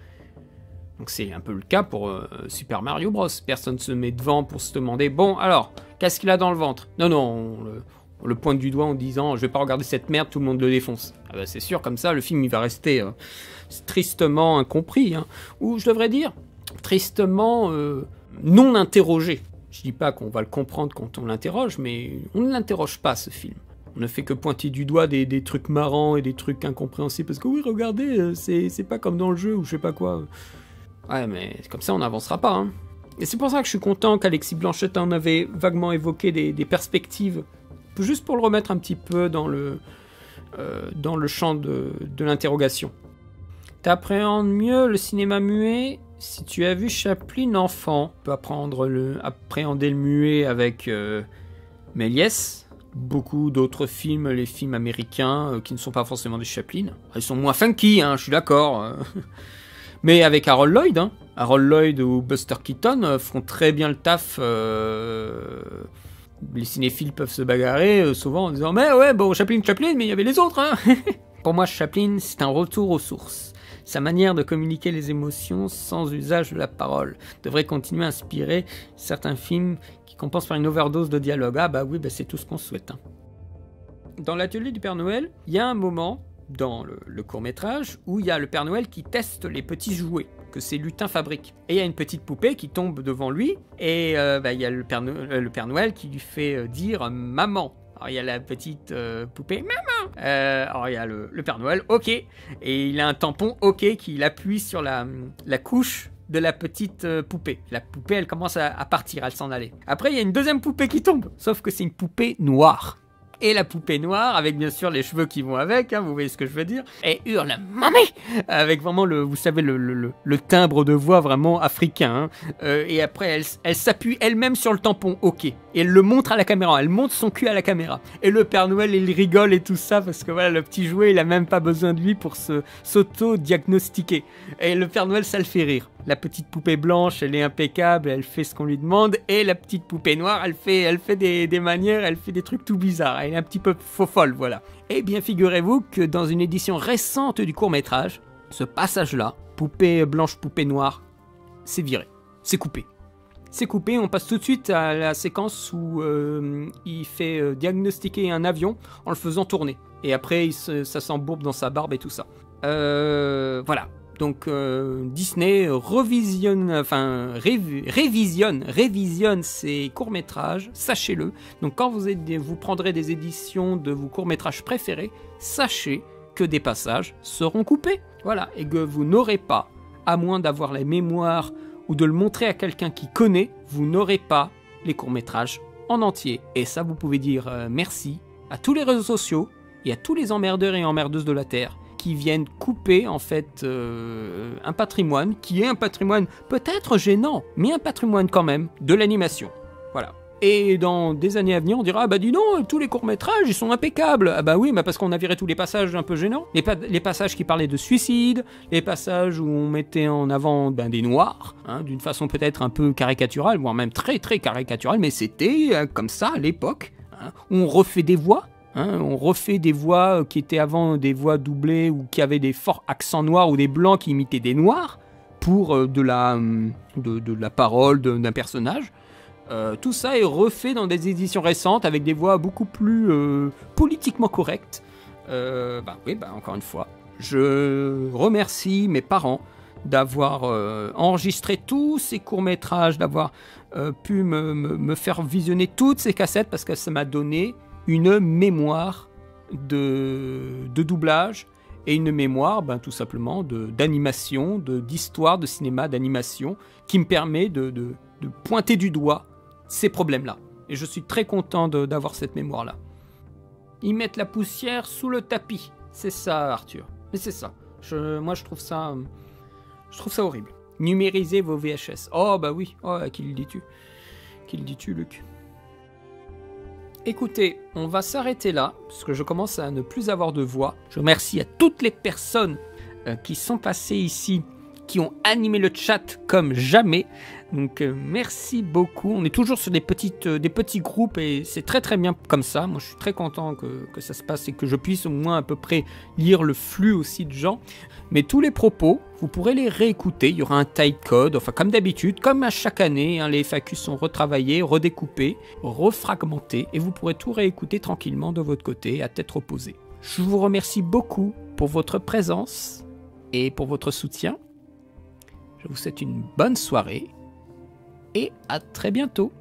Donc c'est un peu le cas pour Super Mario Bros. Personne se met devant pour se demander, bon alors, qu'est-ce qu'il a dans le ventre? Non, on le pointe du doigt en disant, je vais pas regarder cette merde, tout le monde le défonce. Ah bah c'est sûr, comme ça, le film il va rester tristement incompris, hein. Ou je devrais dire, tristement non interrogé. Je dis pas qu'on va le comprendre quand on l'interroge, mais on ne l'interroge pas, ce film. On ne fait que pointer du doigt des trucs marrants et des trucs incompréhensibles, parce que oui, regardez, c'est pas comme dans le jeu, ou je sais pas quoi. Ouais, mais comme ça, on n'avancera pas. Hein. Et c'est pour ça que je suis content qu'Alexis Blanchette en avait vaguement évoqué des perspectives, juste pour le remettre un petit peu dans le champ de l'interrogation. T'appréhendes mieux le cinéma muet si tu as vu Chaplin enfant. Tu peux appréhender le muet avec Méliès. Beaucoup d'autres films, les films américains, qui ne sont pas forcément des Chaplin. Ils sont moins funky, hein, je suis d'accord. Mais avec Harold Lloyd, hein. Harold Lloyd ou Buster Keaton font très bien le taf. Les cinéphiles peuvent se bagarrer souvent en disant « Mais ouais, bon, Chaplin, mais il y avait les autres, hein !» Pour moi, Chaplin, c'est un retour aux sources. Sa manière de communiquer les émotions sans usage de la parole devrait continuer à inspirer certains films qui compensent par une overdose de dialogue. Ah bah oui, bah c'est tout ce qu'on souhaite. Hein. Dans l'atelier du Père Noël, il y a un moment dans le court-métrage où il y a le Père Noël qui teste les petits jouets que ses lutins fabriquent. Et il y a une petite poupée qui tombe devant lui et il y a le Père Noël qui lui fait dire « Maman ». Alors il y a la petite poupée « Maman ». Alors il y a le Père Noël « Ok ». Et il a un tampon « Ok » qu'il appuie sur la couche de la petite poupée. La poupée, elle commence à partir, à s'en aller. Après, il y a une deuxième poupée qui tombe, sauf que c'est une poupée noire. Et la poupée noire, avec bien sûr les cheveux qui vont avec, hein, vous voyez ce que je veux dire, et hurle « Mamie !» avec vraiment vous savez, le timbre de voix vraiment africain. Hein. Et après, elle s'appuie elle-même sur le tampon « Ok ». Et elle le montre à la caméra, elle montre son cul à la caméra. Et le Père Noël, il rigole et tout ça, parce que voilà, le petit jouet, il a même pas besoin de lui pour s'auto-diagnostiquer. Et le Père Noël, ça le fait rire. La petite poupée blanche, elle est impeccable, elle fait ce qu'on lui demande, et la petite poupée noire, elle fait des manières, elle fait des trucs tout bizarres, elle est un petit peu faux-folle, voilà. Et bien figurez-vous que dans une édition récente du court-métrage, ce passage-là, poupée blanche, poupée noire, c'est viré, c'est coupé. C'est coupé, on passe tout de suite à la séquence où il fait diagnostiquer un avion en le faisant tourner. Et après, ça s'embourbe dans sa barbe et tout ça. Voilà. Donc Disney révisionne ses courts-métrages, sachez-le. Donc quand vous prendrez des éditions de vos courts-métrages préférés, sachez que des passages seront coupés. Voilà, et que vous n'aurez pas, à moins d'avoir la mémoire ou de le montrer à quelqu'un qui connaît, vous n'aurez pas les courts-métrages en entier. Et ça, vous pouvez dire merci à tous les réseaux sociaux et à tous les emmerdeurs et emmerdeuses de la Terre qui viennent couper en fait un patrimoine qui est un patrimoine peut-être gênant, mais un patrimoine quand même de l'animation. Voilà. Et dans des années à venir, on dira, ah bah dis donc, tous les courts-métrages, ils sont impeccables. Ah bah oui, mais parce qu'on a viré tous les passages un peu gênants. Les passages qui parlaient de suicide, les passages où on mettait en avant des noirs, hein, d'une façon peut-être un peu caricaturale, voire même très très caricaturale, mais c'était comme ça à l'époque. Hein. On refait des voix. Hein, on refait des voix qui étaient avant des voix doublées ou qui avaient des forts accents noirs ou des blancs qui imitaient des noirs pour de la parole d'un personnage. Tout ça est refait dans des éditions récentes avec des voix beaucoup plus politiquement correctes. Encore une fois, je remercie mes parents d'avoir enregistré tous ces courts-métrages, d'avoir pu me faire visionner toutes ces cassettes parce que ça m'a donné une mémoire de doublage et une mémoire tout simplement d'animation, d'histoire de cinéma, d'animation qui me permet de pointer du doigt ces problèmes-là. Et je suis très content d'avoir cette mémoire-là. Ils mettent la poussière sous le tapis. C'est ça, Arthur. Mais c'est ça. Moi, je trouve ça horrible. Numériser vos VHS. Oh, bah oui. Oh, qui le dis-tu? Qui le dis-tu, Luc? Écoutez, on va s'arrêter là, parce que je commence à ne plus avoir de voix. Je remercie à toutes les personnes qui sont passées ici, qui ont animé le chat comme jamais. Donc merci beaucoup. On est toujours sur des petits groupes et c'est très très bien comme ça. Moi je suis très content que ça se passe et que je puisse au moins à peu près lire le flux aussi de gens. Mais tous les propos, vous pourrez les réécouter. Il y aura un timecode, enfin comme d'habitude, comme à chaque année. Hein, les FAQ sont retravaillés, redécoupés, refragmentés et vous pourrez tout réécouter tranquillement de votre côté à tête reposée. Je vous remercie beaucoup pour votre présence et pour votre soutien. Je vous souhaite une bonne soirée et à très bientôt.